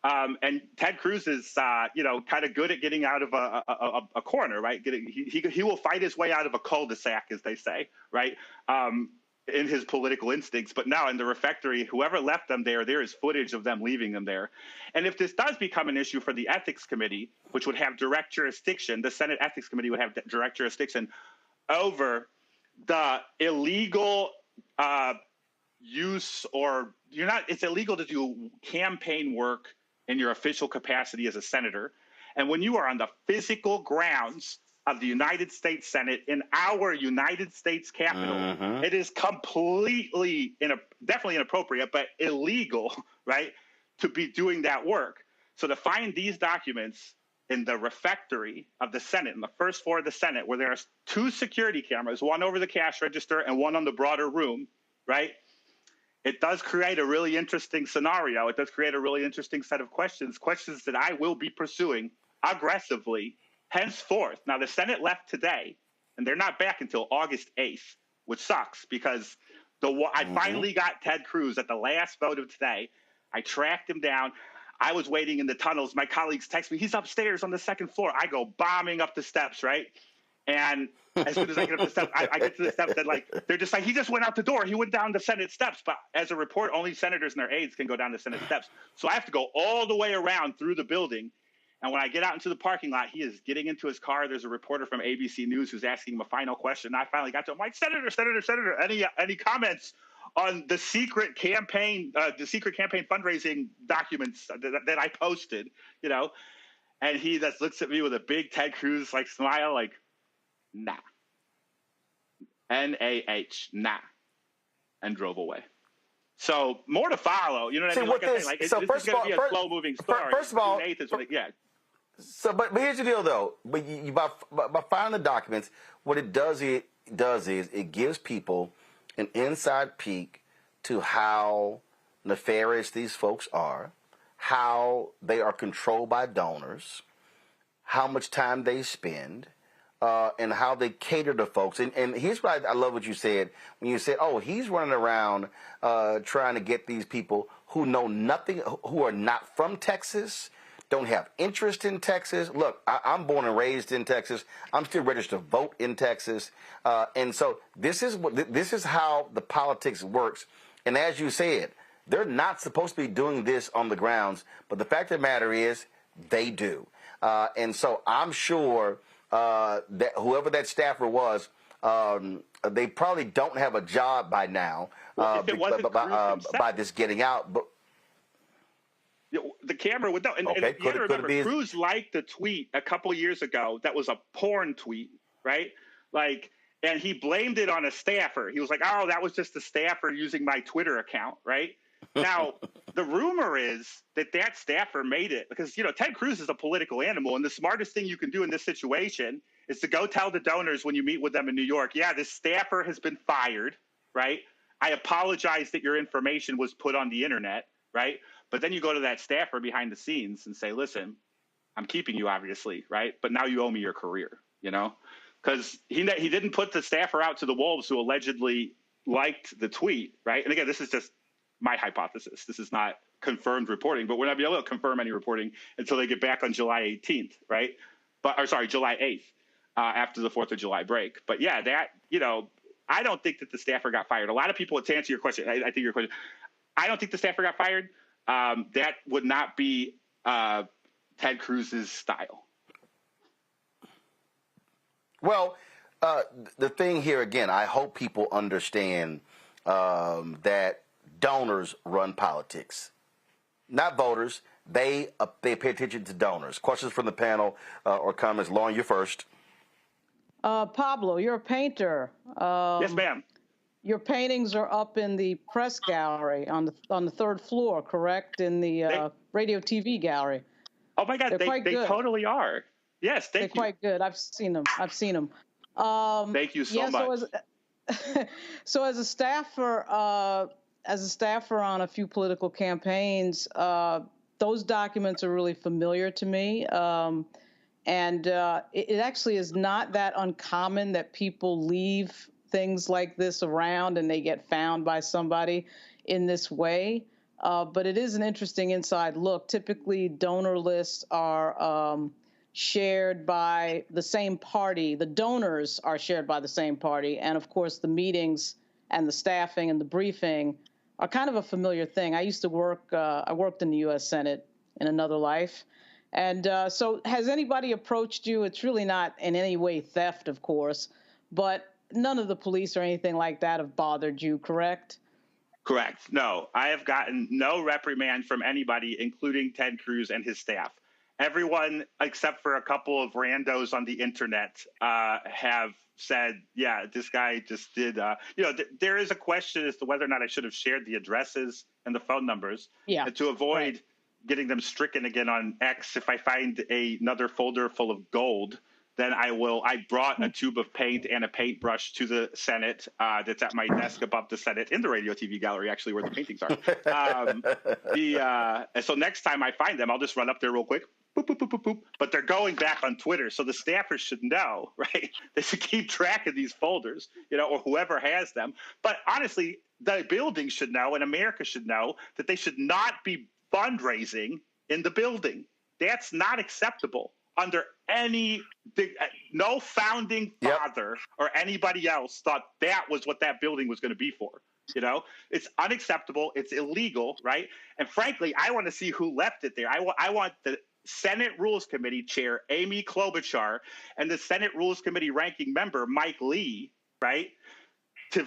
And Ted Cruz is, kind of good at getting out of a corner, right? He will fight his way out of a cul-de-sac, as they say, right? In his political instincts. But now in the refectory, whoever left them there is footage of them leaving them there. And if this does become an issue for the Ethics Committee, which would have direct jurisdiction, the Senate Ethics Committee would have direct jurisdiction over the illegal use, or it's illegal to do campaign work in your official capacity as a senator. And when you are on the physical grounds of the United States Senate in our United States Capitol, it is completely, definitely inappropriate, but illegal, right, to be doing that work. So to find these documents in the refectory of the Senate, in the first floor of the Senate, where there's 2 security cameras, one over the cash register and one on the broader room, right? It does create a really interesting scenario. It does create a really interesting set of questions that I will be pursuing aggressively henceforth. Now, the Senate left today, and they're not back until August 8th, which sucks because I finally got Ted Cruz at the last vote of today. I tracked him down. I was waiting in the tunnels. My colleagues text me, he's upstairs on the 2nd floor. I go bombing up the steps, right? And as soon as I get up the steps, I get to the steps that they're just like, he just went out the door. He went down the Senate steps. But as a report, only senators and their aides can go down the Senate steps. So I have to go all the way around through the building. And when I get out into the parking lot, he is getting into his car. There's a reporter from ABC News who's asking him a final question. I finally got to him. I'm like, Senator, any comments on the secret campaign fundraising documents that I posted, And he just looks at me with a big Ted Cruz smile, nah. N-A-H, nah. And drove away. So more to follow. You know what I mean? This is going to be a slow-moving story. First of all, yeah. So, but here's the deal, though. But by finding the documents, what it does is it gives people an inside peek to how nefarious these folks are, how they are controlled by donors, how much time they spend, and how they cater to folks. And here's what I love what you said when you said, "Oh, he's running around trying to get these people who know nothing, who are not from Texas, don't have interest in Texas. Look, I'm born and raised in Texas. I'm still registered to vote in Texas, and so this is how the politics works. And as you said, they're not supposed to be doing this on the grounds, but the fact of the matter is, they do. And so I'm sure that whoever that staffer was, they probably don't have a job by now by this getting out. But the camera would know. And you got to remember, Cruz liked the tweet a couple years ago that was a porn tweet, right? Like, and he blamed it on a staffer. He was like, "Oh, that was just a staffer using my Twitter account," right? Now, the rumor is that that staffer made it because, you know, Ted Cruz is a political animal, and the smartest thing you can do in this situation is to go tell the donors when you meet with them in New York, "Yeah, this staffer has been fired," right? "I apologize that your information was put on the internet," right? But then you go to that staffer behind the scenes and say, "Listen, I'm keeping you, obviously, right? But now you owe me your career," you know? Because he didn't put the staffer out to the wolves who allegedly liked the tweet, right? And again, this is just my hypothesis. This is not confirmed reporting, but we're not able to confirm any reporting until they get back on July 18th, right? July 8th, after the 4th of July break. But yeah, that, you know, I don't think that the staffer got fired. A lot of people, to answer your question, I think your question, I don't think the staffer got fired. That would not be Ted Cruz's style. Well, the thing here, again, I hope people understand that donors run politics, not voters. They pay attention to donors. Questions from the panel or comments? Lauren, you first. Pablo, you're a painter. Yes, ma'am. Your paintings are up in the press gallery on the third floor, correct? In the radio TV gallery. Oh my God, they totally are. Yes, they're quite good. I've seen them. Thank you so much. So as a staffer on a few political campaigns, those documents are really familiar to me. And it actually is not that uncommon that people leave things like this around and they get found by somebody in this way. But it is an interesting inside look. Typically, donor lists are shared by the same party. The donors are shared by the same party. And of course, the meetings and the staffing and the briefing are kind of a familiar thing. I used to I worked in the U.S. Senate in another life. And so has anybody approached you? It's really not in any way theft, of course, but none of the police or anything like that have bothered you, correct? Correct. No, I have gotten no reprimand from anybody, including Ted Cruz and his staff. Everyone, except for a couple of randos on the internet, have said, "Yeah, this guy just did." There is a question as to whether or not I should have shared the addresses and the phone numbers, and to avoid getting them stricken again on X. If I find another folder full of gold, then I will. I brought a tube of paint and a paintbrush to the Senate that's at my desk above the Senate in the radio TV gallery, actually, where the paintings are. And so next time I find them, I'll just run up there real quick. Boop, boop, boop, boop, boop. But they're going back on Twitter, so the staffers should know, right? They should keep track of these folders, or whoever has them. But honestly, the building should know, and America should know, that they should not be fundraising in the building. That's not acceptable under no founding father or anybody else thought that was what that building was going to be for. It's unacceptable. It's illegal, right? And frankly, I want to see who left it there. I want the Senate Rules Committee Chair, Amy Klobuchar, and the Senate Rules Committee Ranking Member, Mike Lee, right, to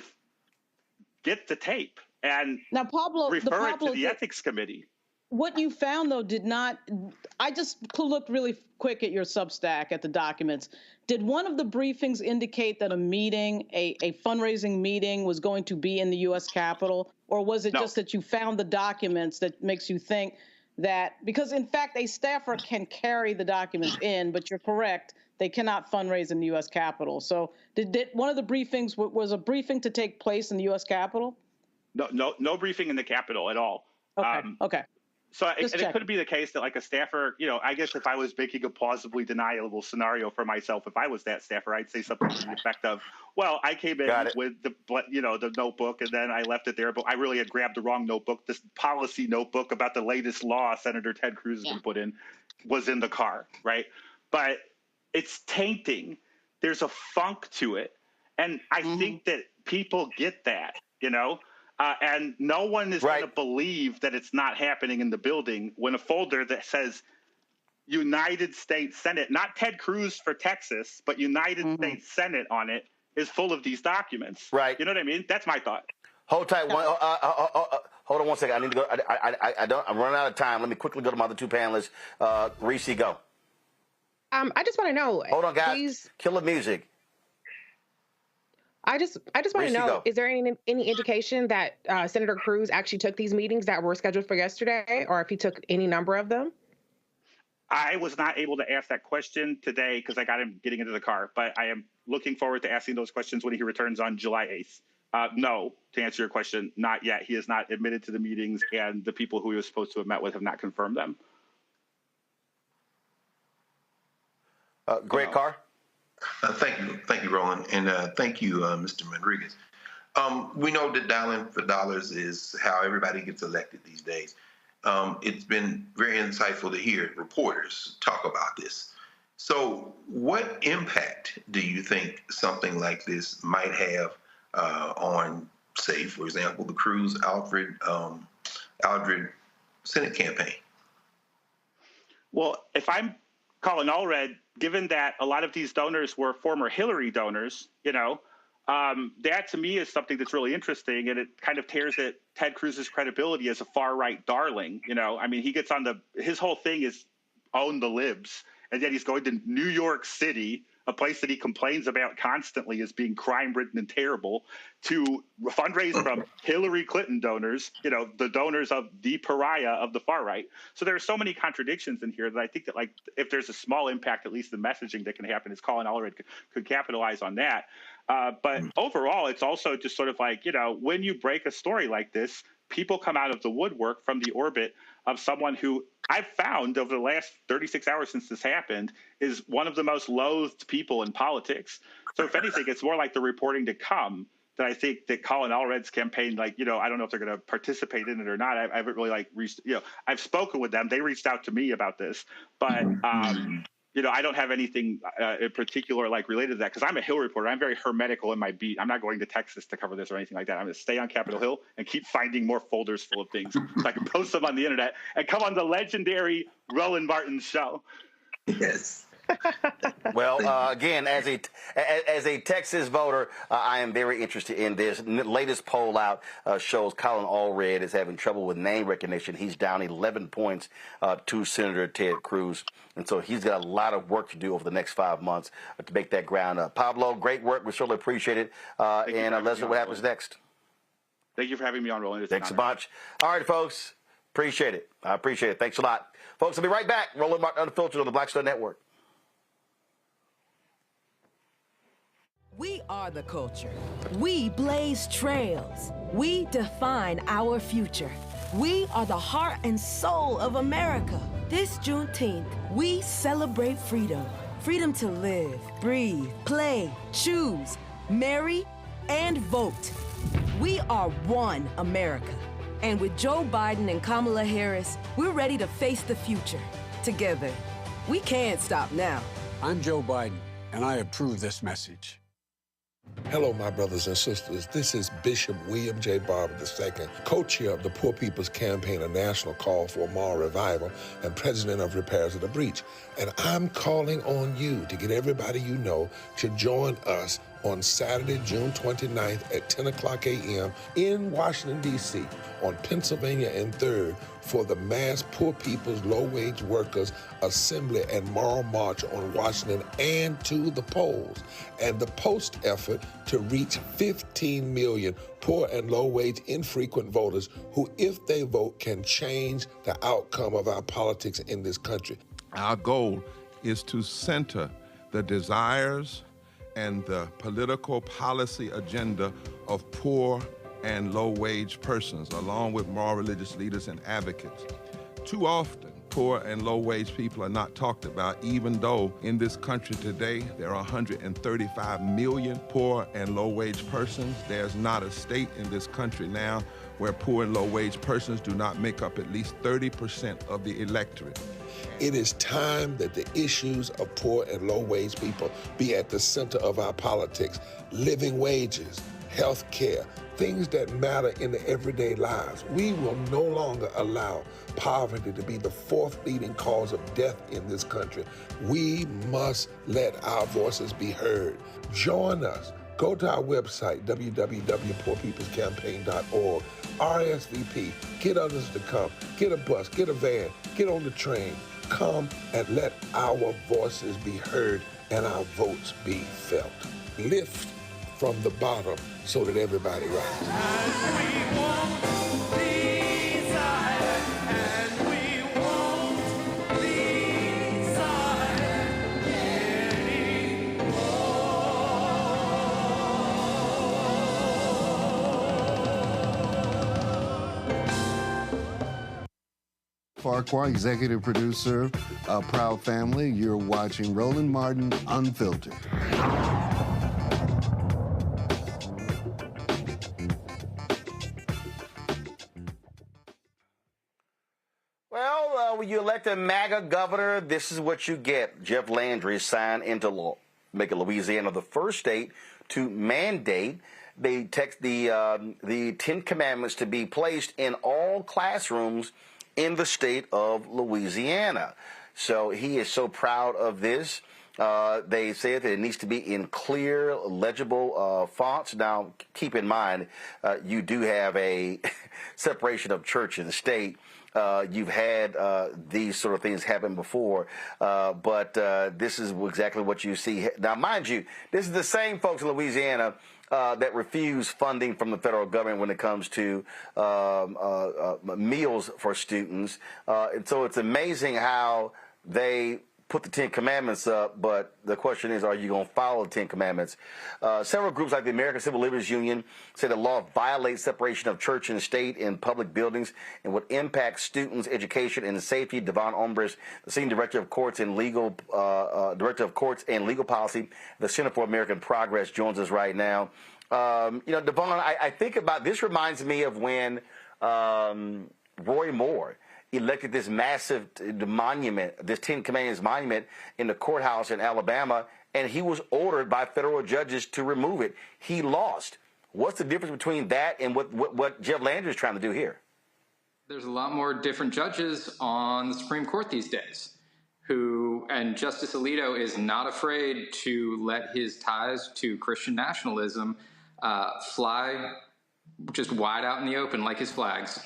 get the tape and refer it to the Ethics Committee. What you found, though, did not – I just looked really quick at your Substack, at the documents. Did one of the briefings indicate that a meeting, a fundraising meeting, was going to be in the U.S. Capitol? Or was it just that you found the documents that makes you think that – because, in fact, a staffer can carry the documents in, but you're correct, they cannot fundraise in the U.S. Capitol. So did one of the briefings – was a briefing to take place in the U.S. Capitol? No briefing in the Capitol at all. Okay. So it could be the case that like a staffer, I guess if I was making a plausibly deniable scenario for myself, if I was that staffer, I'd say something to the effect of, well, I came in with the notebook and then I left it there, but I really had grabbed the wrong notebook. This policy notebook about the latest law Senator Ted Cruz is going to put in was in the car, right? But it's tainting. There's a funk to it. And I think that people get that, and no one is going to believe that it's not happening in the building when a folder that says United States Senate, not Ted Cruz for Texas, but United States Senate on it, is full of these documents. Right. You know what I mean? That's my thought. Hold tight. Hold on one second. I need to go. I'm running out of time. Let me quickly go to my other two panelists. Reese, go. I just want to know. Hold on, guys. Please. Kill the music. I just want to know, is there any indication that Senator Cruz actually took these meetings that were scheduled for yesterday, or if he took any number of them? I was not able to ask that question today because I got him getting into the car, but I am looking forward to asking those questions when he returns on July 8th. No, to answer your question, not yet. He has not admitted to the meetings, and the people who he was supposed to have met with have not confirmed them. Greg Carr? Thank you, Roland, and thank you, Mr. Rodriguez. We know that dialing for dollars is how everybody gets elected these days. It's been very insightful to hear reporters talk about this. So what impact do you think something like this might have on, say, for example, the Cruz Aldred Senate campaign? Well, if I'm Colin Allred, given that a lot of these donors were former Hillary donors, that to me is something that's really interesting, and it kind of tears at Ted Cruz's credibility as a far-right darling. I mean, he gets on his whole thing is own the libs, and yet he's going to New York City, a place that he complains about constantly as being crime-ridden and terrible, to fundraise from Hillary Clinton donors, the donors of the pariah of the far right. So there are so many contradictions in here that I think that, like, if there's a small impact, at least the messaging that can happen, is Colin Allred could capitalize on that. But overall, it's also just sort of like, when you break a story like this, people come out of the woodwork from the orbit of someone who I've found over the last 36 hours since this happened is one of the most loathed people in politics. So if anything, it's more like the reporting to come that I think that Colin Allred's campaign, I don't know if they're going to participate in it or not. I haven't really reached, I've spoken with them. They reached out to me about this, but I don't have anything in particular related to that because I'm a Hill reporter. I'm very hermetical in my beat. I'm not going to Texas to cover this or anything like that. I'm going to stay on Capitol Hill and keep finding more folders full of things so I can post them on the internet and come on the legendary Roland Martin show. Yes. Well, again, as a Texas voter, I am very interested in this. Latest poll out shows Colin Allred is having trouble with name recognition. He's down 11 points to Senator Ted Cruz. And so he's got a lot of work to do over the next 5 months to make that ground up. Pablo, great work. We certainly appreciate it. And let's see what happens next. Thank you for having me on, Roland. Thanks a bunch. All right, folks. Appreciate it. I appreciate it. Thanks a lot. Folks, I'll be right back. Roland Martin Unfiltered on the Black Star Network. We are the culture. We blaze trails. We define our future. We are the heart and soul of America. This Juneteenth, we celebrate freedom. Freedom to live, breathe, play, choose, marry, and vote. We are one America. And with Joe Biden and Kamala Harris, we're ready to face the future together. We can't stop now. I'm Joe Biden, and I approve this message. Hello, my brothers and sisters. This is Bishop William J. Barber II, co-chair of the Poor People's Campaign, a national call for moral revival, and president of Repairs of the Breach. And I'm calling on you to get everybody you know to join us on Saturday, June 29th at 10 o'clock a.m. in Washington, D.C. on Pennsylvania and 3rd for the mass Poor People's Low-Wage Workers Assembly and Moral March on Washington and to the polls, and the post effort to reach 15 million poor and low-wage infrequent voters who, if they vote, can change the outcome of our politics in this country. Our goal is to center the desires and the political policy agenda of poor and low-wage persons, along with moral religious leaders and advocates. Too often, poor and low-wage people are not talked about, even though in this country today, there are 135 million poor and low-wage persons. There's not a state in this country now where poor and low-wage persons do not make up at least 30% of the electorate. It is time that the issues of poor and low-wage people be at the center of our politics. Living wages, health care, things that matter in the everyday lives. We will no longer allow poverty to be the fourth leading cause of death in this country. We must let our voices be heard. Join us. Go to our website, www.poorpeoplescampaign.org. RSVP. Get others to come. Get a bus. Get a van. Get on the train. Come and let our voices be heard and our votes be felt. Lift from the bottom so that everybody rises. Farquhar, executive producer of Proud Family. You're watching Roland Martin Unfiltered. Well, when you elect a MAGA governor, this is what you get. Jeff Landry signed into law, making Louisiana the first state to mandate the 10 Commandments to be placed in all classrooms in the state of Louisiana. So he is so proud of this. They say that it needs to be in clear, legible fonts. Now, keep in mind, you do have a separation of church and state. You've had these sort of things happen before, but this is exactly what you see. Now, mind you, this is the same folks in Louisiana that refuse funding from the federal government when it comes to meals for students. And so it's amazing how they put the 10 Commandments up, but the question is, are you going to follow the 10 Commandments? Several groups like the American Civil Liberties Union say the law violates separation of church and state in public buildings and would impact students' education and safety. Devon Ombres, the Senior Director of Courts and Legal Policy at the Center for American Progress, joins us right now. Devon, I think about this. Reminds me of when Roy Moore elected this massive monument, this 10 Commandments monument in the courthouse in Alabama, and he was ordered by federal judges to remove it. He lost. What's the difference between that and what Jeff Landry is trying to do here? There's a lot more different judges on the Supreme Court these days and Justice Alito is not afraid to let his ties to Christian nationalism fly just wide out in the open like his flags.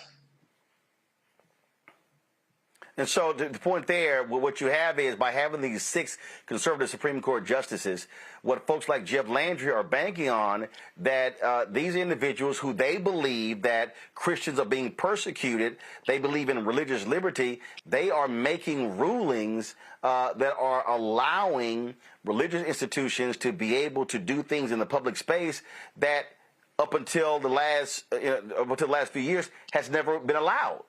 And so the point there, what you have is by having these 6 conservative Supreme Court justices, what folks like Jeff Landry are banking on, that these individuals who they believe that Christians are being persecuted, they believe in religious liberty, they are making rulings that are allowing religious institutions to be able to do things in the public space that up until the last few years has never been allowed.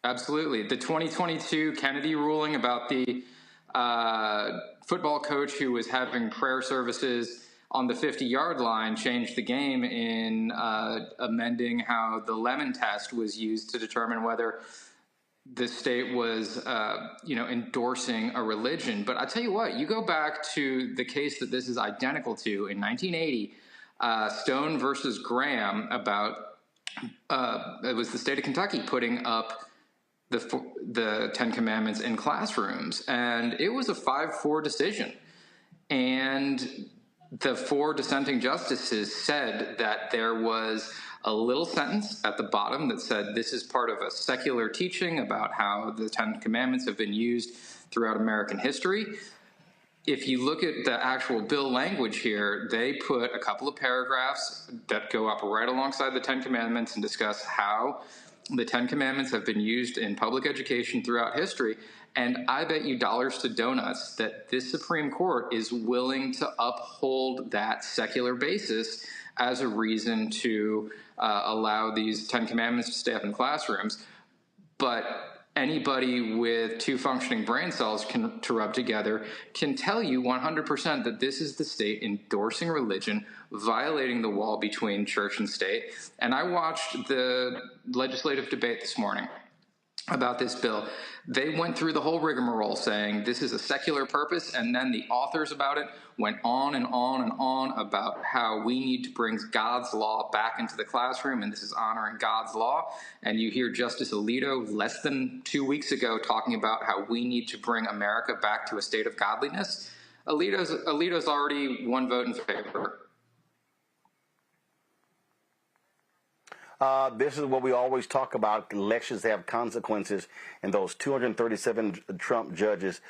Absolutely. The 2022 Kennedy ruling about the football coach who was having prayer services on the 50-yard line changed the game in amending how the Lemon test was used to determine whether the state was, endorsing a religion. But I tell you what, you go back to the case that this is identical to in 1980, Stone versus Graham about it was the state of Kentucky putting up the 10 Commandments in classrooms, and it was a 5-4 decision. And the 4 dissenting justices said that there was a little sentence at the bottom that said this is part of a secular teaching about how the 10 Commandments have been used throughout American history. If you look at the actual bill language here, they put a couple of paragraphs that go up right alongside the 10 Commandments and discuss how the 10 Commandments have been used in public education throughout history. And I bet you dollars to donuts that this Supreme Court is willing to uphold that secular basis as a reason to allow these 10 Commandments to stay up in classrooms. But anybody with two functioning brain cells to rub together can tell you 100% that this is the state endorsing religion, violating the wall between church and state. And I watched the legislative debate this morning about this bill. They went through the whole rigmarole saying this is a secular purpose, and then the authors about it went on and on and on about how we need to bring God's law back into the classroom, and this is honoring God's law. And you hear Justice Alito less than 2 weeks ago talking about how we need to bring America back to a state of godliness. Alito's already one vote in favor. This is what we always talk about. Elections have consequences, and those 237 Trump judges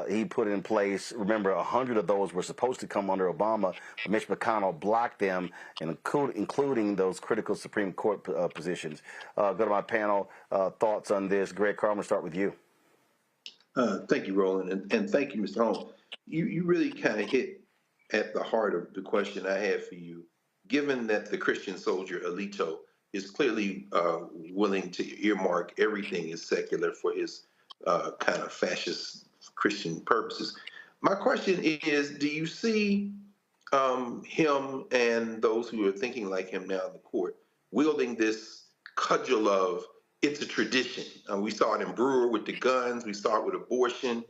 he put in place, remember, 100 of those were supposed to come under Obama, but Mitch McConnell blocked them, including those critical Supreme Court positions. Go to my panel. Thoughts on this? Greg Carr, I'm going to start with you. Thank you, Roland, and thank you, Mr. Holmes. You really kind of hit at the heart of the question I have for you. Given that the Christian soldier Alito is clearly willing to earmark everything as secular for his kind of fascist Christian purposes. My question is, do you see him and those who are thinking like him now in the court wielding this cudgel of it's a tradition? We saw it in Brewer with the guns, we saw it with abortion,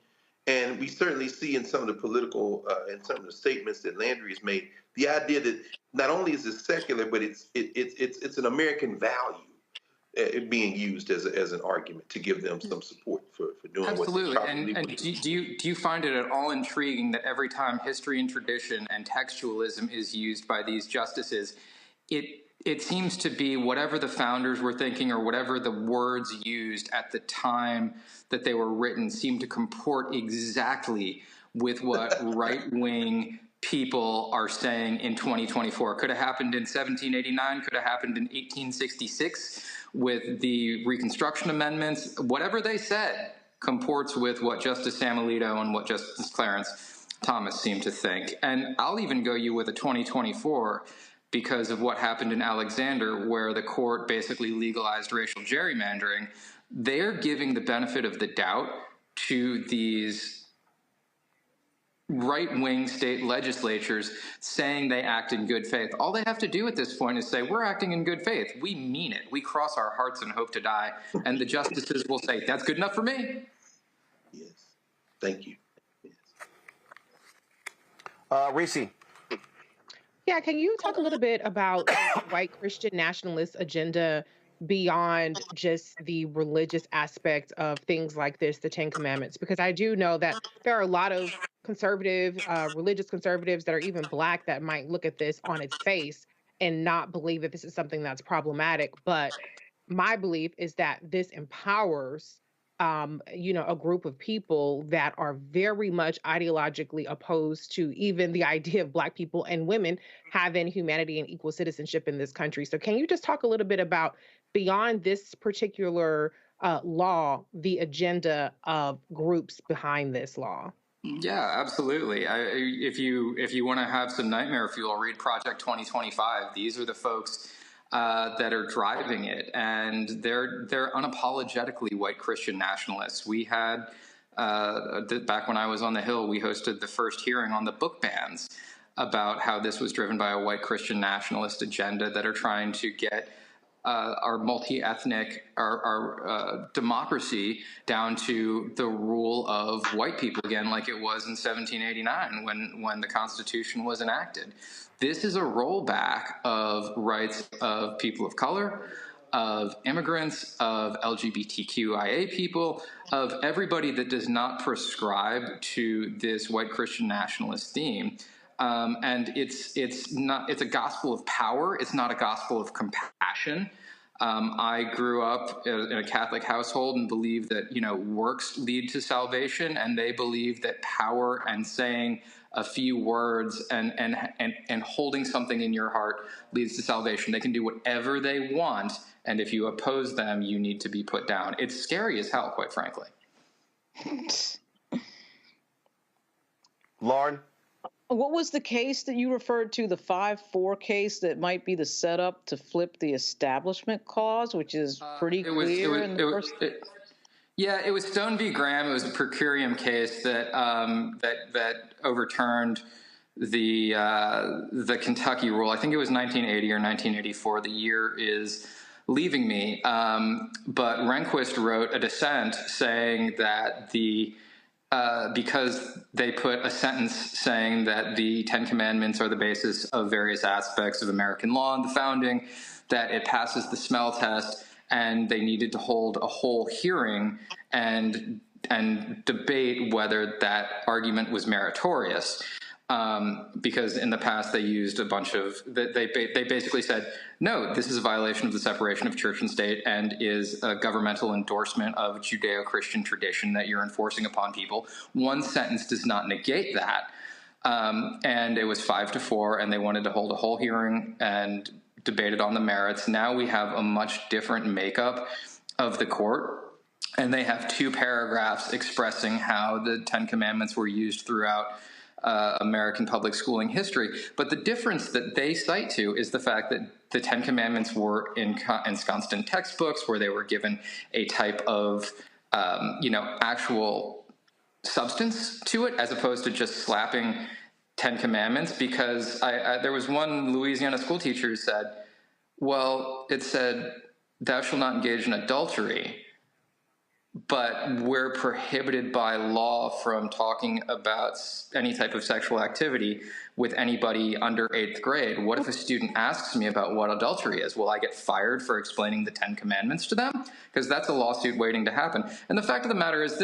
and we certainly see in some of the political and some of the statements that Landry has made, the idea that not only is it secular, but it's an American value being used as an argument to give them some support for doing Absolutely. what they And do you find it at all intriguing that every time history and tradition and textualism is used by these justices, it seems to be whatever the founders were thinking or whatever the words used at the time that they were written seem to comport exactly with what right-wing people are saying in 2024. Could have happened in 1789, could have happened in 1866 with the Reconstruction Amendments. Whatever they said comports with what Justice Sam Alito and what Justice Clarence Thomas seem to think. And I'll even go you with a 2024 because of what happened in Alexander, where the court basically legalized racial gerrymandering. They're giving the benefit of the doubt to these right-wing state legislatures saying they act in good faith. All they have to do at this point is say, we're acting in good faith. We mean it. We cross our hearts and hope to die. And the justices will say, that's good enough for me. Yes. Thank you. Yes. Reese. Yeah, can you talk a little bit about the white Christian nationalist agenda beyond just the religious aspect of things like this, the Ten Commandments? Because I do know that there are a lot of conservative, religious conservatives that are even Black that might look at this on its face and not believe that this is something that's problematic. But my belief is that this empowers a group of people that are very much ideologically opposed to even the idea of Black people and women having humanity and equal citizenship in this country. So can you just talk a little bit about, beyond this particular law, the agenda of groups behind this law? Yeah, absolutely. If you want to have some nightmare fuel, read Project 2025. These are the folks that are driving it, and they're unapologetically white Christian nationalists. We had back when I was on the Hill, we hosted the first hearing on the book bans about how this was driven by a white Christian nationalist agenda that are trying to get our multi-ethnic, our democracy down to the rule of white people again, like it was in 1789 when the Constitution was enacted. This is a rollback of rights of people of color, of immigrants, of LGBTQIA people, of everybody that does not prescribe to this white Christian nationalist theme. And it's a gospel of power. It's not a gospel of compassion. I grew up in a Catholic household and believe that, works lead to salvation, and they believe that power and saying a few words and holding something in your heart leads to salvation. They can do whatever they want, and if you oppose them, you need to be put down. It's scary as hell, quite frankly. Lauren? What was the case that you referred to, the 5-4 case that might be the setup to flip the Establishment Clause, which is pretty clear in the first... Yeah, it was Stone v. Graham. It was a per curiam case that that overturned the Kentucky rule. I think it was 1980 or 1984. The year is leaving me. But Rehnquist wrote a dissent saying that because they put a sentence saying that the Ten Commandments are the basis of various aspects of American law and the founding, that it passes the smell test, and they needed to hold a whole hearing and debate whether that argument was meritorious. Because in the past they used a bunch of, they basically said, no, this is a violation of the separation of church and state and is a governmental endorsement of Judeo-Christian tradition that you're enforcing upon people. One sentence does not negate that. And it was 5-4, and they wanted to hold a whole hearing and debated on the merits. Now we have a much different makeup of the court, and they have 2 paragraphs expressing how the Ten Commandments were used throughout American public schooling history. But the difference that they cite to is the fact that the Ten Commandments were ensconced in textbooks where they were given a type of, actual substance to it, as opposed to just slapping 10 Commandments. Because there was one Louisiana school teacher who said, well, it said, thou shalt not engage in adultery, but we're prohibited by law from talking about any type of sexual activity with anybody under 8th grade. What if a student asks me about what adultery is? Will I get fired for explaining the 10 Commandments to them? Because that's a lawsuit waiting to happen. And the fact of the matter is,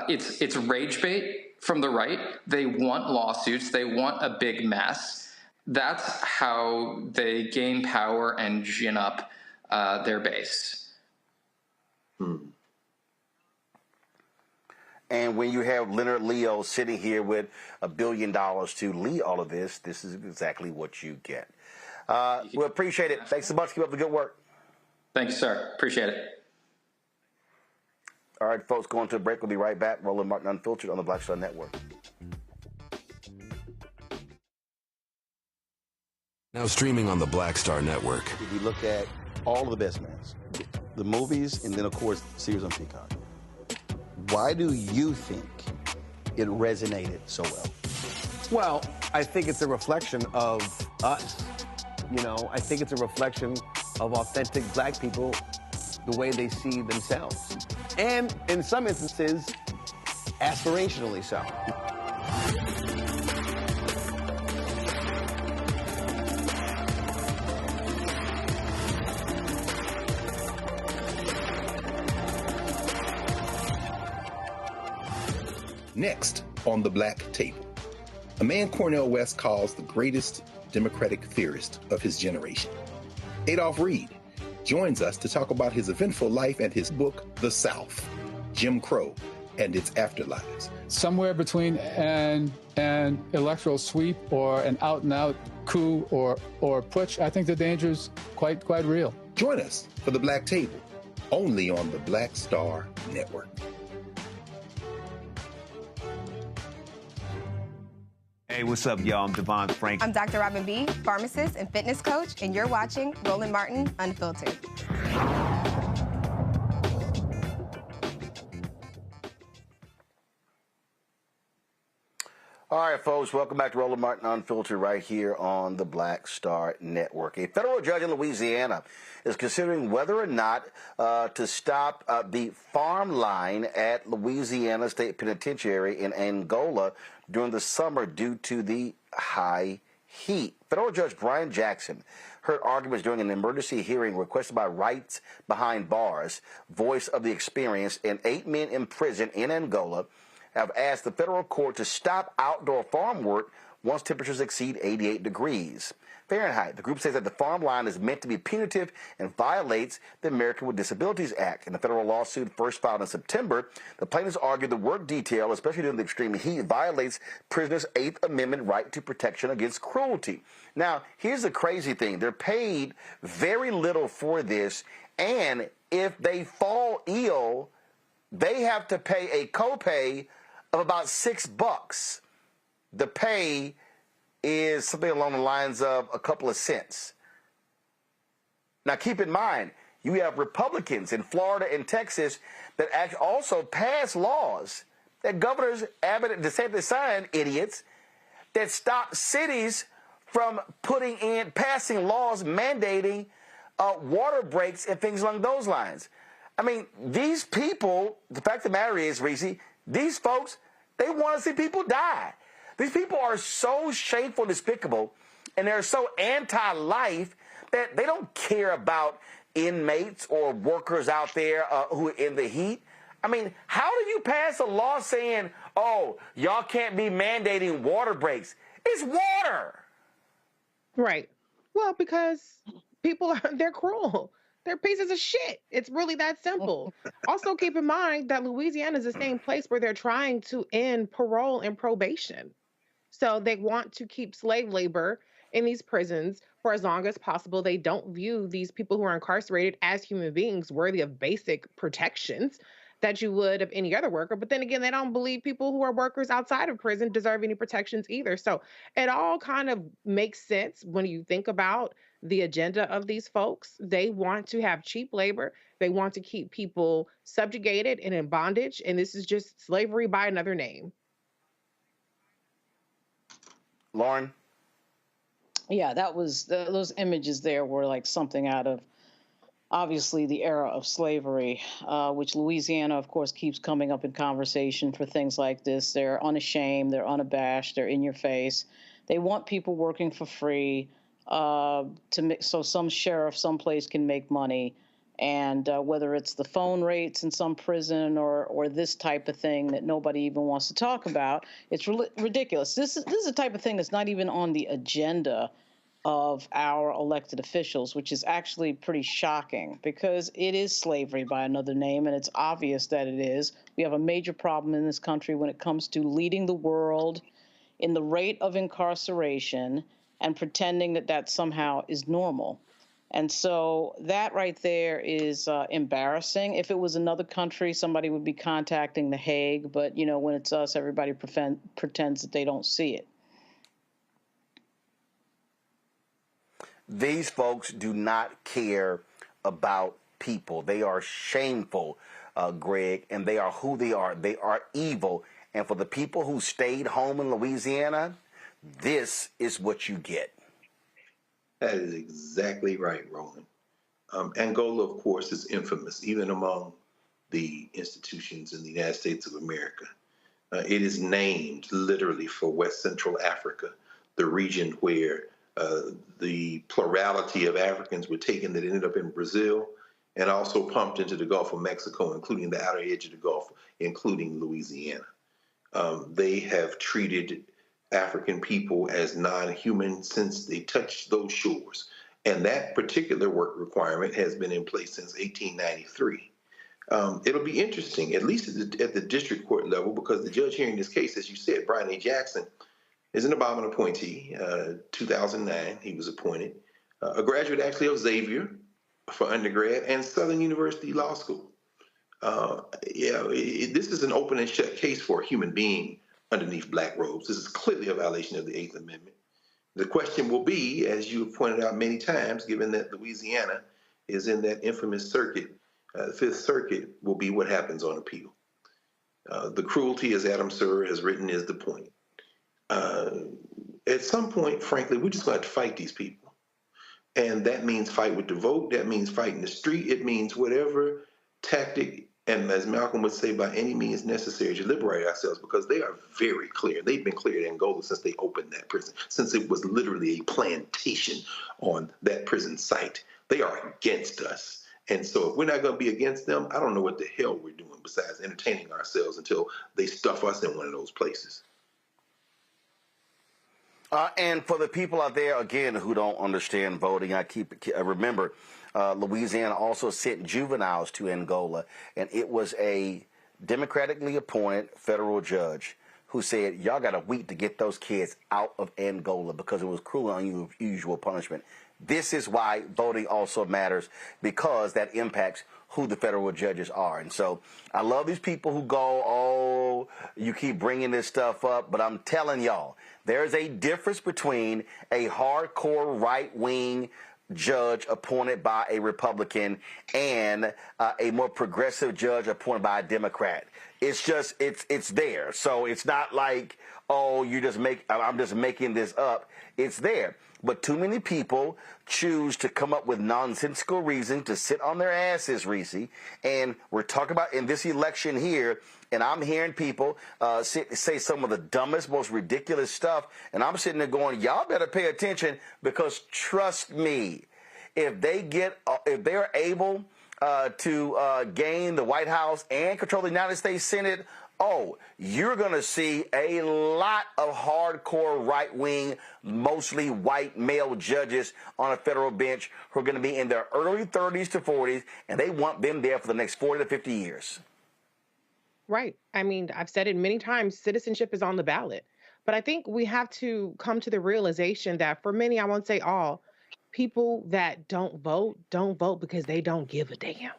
it's rage bait from the right. They want lawsuits. They want a big mess. That's how they gain power and gin up their base. And when you have Leonard Leo sitting here with $1 billion to lead all of this, this is exactly what you get. We appreciate it. Thanks so much. Keep up the good work. Thank you, sir. Appreciate it. All right, folks, going to a break. We'll be right back. Roland Martin Unfiltered on the Black Star Network. Now streaming on the Black Star Network. If you look at all of the best mans, the movies, and then, of course, series on Peacock, why do you think it resonated so well? Well, I think it's a reflection of us. I think it's a reflection of authentic black people, the way they see themselves. And in some instances, aspirationally so. Next on the Black Table, a man Cornel West calls the greatest democratic theorist of his generation. Adolph Reed joins us to talk about his eventful life and his book, The South, Jim Crow and Its Afterlives. Somewhere between an electoral sweep or an out-and-out coup or putsch, I think the danger is quite real. Join us for the Black Table, only on the Black Star Network. Hey, what's up, y'all? I'm Devon Frank. I'm Dr. Robin B., pharmacist and fitness coach, and you're watching Roland Martin Unfiltered. All right, folks, welcome back to Roland Martin Unfiltered right here on the Black Star Network. A federal judge in Louisiana is considering whether or not to stop the farm line at Louisiana State Penitentiary in Angola during the summer due to the high heat. Federal Judge Brian Jackson heard arguments during an emergency hearing requested by Rights Behind Bars, Voice of the Experience, and 8 men in prison in Angola have asked the federal court to stop outdoor farm work once temperatures exceed 88 degrees Fahrenheit. The group says that the farm line is meant to be punitive and violates the American with Disabilities Act. In the federal lawsuit first filed in September, the plaintiffs argued the work detail, especially during the extreme heat, violates prisoners' 8th Amendment right to protection against cruelty. Now, here's the crazy thing. They're paid very little for this, and if they fall ill, they have to pay a copay of about $6. The pay is something along the lines of a couple of cents. Now, keep in mind, You have Republicans in Florida and Texas that also pass laws that Governors Abbott and DeSantis signed, idiots, that stop cities from passing laws mandating water breaks and things along those lines. I mean, these people, the fact of the matter is, Reese, these folks, they want to see people die. These people are so shameful and despicable, and they're so anti-life that they don't care about inmates or workers out there who are in the heat. I mean, how do you pass a law saying, oh, y'all can't be mandating water breaks? It's water. Right. Well, because people they're cruel. They're pieces of shit. It's really that simple. Also, keep in mind that Louisiana is the same place where they're trying to end parole and probation. So they want to keep slave labor in these prisons for as long as possible. They don't view these people who are incarcerated as human beings worthy of basic protections that you would of any other worker. But then again, they don't believe people who are workers outside of prison deserve any protections either. So it all kind of makes sense when you think about the agenda of these folks. They want to have cheap labor. They want to keep people subjugated and in bondage. And this is just slavery by another name. Lauren? Yeah, that was those images there were like something out of obviously the era of slavery, which Louisiana, of course, keeps coming up in conversation for things like this. They're unashamed, they're unabashed, they're in your face. They want people working for free so some sheriff someplace can make money. And whether it's the phone rates in some prison or this type of thing that nobody even wants to talk about, it's ridiculous. This is the type of thing that's not even on the agenda of our elected officials, which is actually pretty shocking because it is slavery by another name, and it's obvious that it is. We have a major problem in this country when it comes to leading the world in the rate of incarceration and pretending that that somehow is normal. And so that right there is embarrassing. If it was another country, somebody would be contacting The Hague. But, you know, when it's us, everybody pretends that they don't see it. These folks do not care about people. They are shameful, Greg, and they are who they are. They are evil. And for the people who stayed home in Louisiana, this is what you get. That is exactly right, Roland. Angola, of course, is infamous, even among the institutions in the United States of America. It is named literally for West Central Africa, the region where the plurality of Africans were taken that ended up in Brazil and also pumped into the Gulf of Mexico, including the outer edge of the Gulf, including Louisiana. They have treated African people as non-human since they touched those shores. And that particular work requirement has been in place since 1893. It'll be interesting, at least at the district court level, because the judge hearing this case, as you said, Brian A. Jackson, is an Obama appointee. 2009, he was appointed. A graduate actually of Xavier for undergrad and Southern University Law School. This is an open and shut case for a human being underneath black robes. This is clearly a violation of the Eighth Amendment. The question will be, as you have pointed out many times, given that Louisiana is in that infamous circuit, the Fifth Circuit, will be what happens on appeal. The cruelty, as Adam Sir has written, is the point. At some point, frankly, we're just going to have to fight these people. And that means fight with the vote. That means fight in the street. It means whatever tactic, and as Malcolm would say, by any means necessary to liberate ourselves, because they are very clear. They've been clear in Angola since they opened that prison, since it was literally a plantation on that prison site. They are against us. And so if we're not going to be against them, I don't know what the hell we're doing besides entertaining ourselves until they stuff us in one of those places. And for the people out there, again, who don't understand voting, remember, Louisiana also sent juveniles to Angola, and it was a democratically appointed federal judge who said, y'all got a week to get those kids out of Angola because it was cruel and unusual punishment. This is why voting also matters, because that impacts who the federal judges are. And so I love these people who go, oh, you keep bringing this stuff up, but I'm telling y'all, there's a difference between a hardcore right-wing judge appointed by a Republican and a more progressive judge appointed by a Democrat. It's just, it's there. So it's not like, oh, I'm just making this up. It's there. But too many people choose to come up with nonsensical reasons to sit on their asses, Reese. And we're talking about in this election here, and I'm hearing people say some of the dumbest, most ridiculous stuff. And I'm sitting there going, y'all better pay attention, because trust me, if they're able to gain the White House and control the United States Senate, you're going to see a lot of hardcore right-wing, mostly white male judges on a federal bench who are going to be in their early 30s to 40s, and they want them there for the next 40 to 50 years. Right. I mean, I've said it many times, citizenship is on the ballot. But I think we have to come to the realization that for many, I won't say all, people that don't vote because they don't give a damn.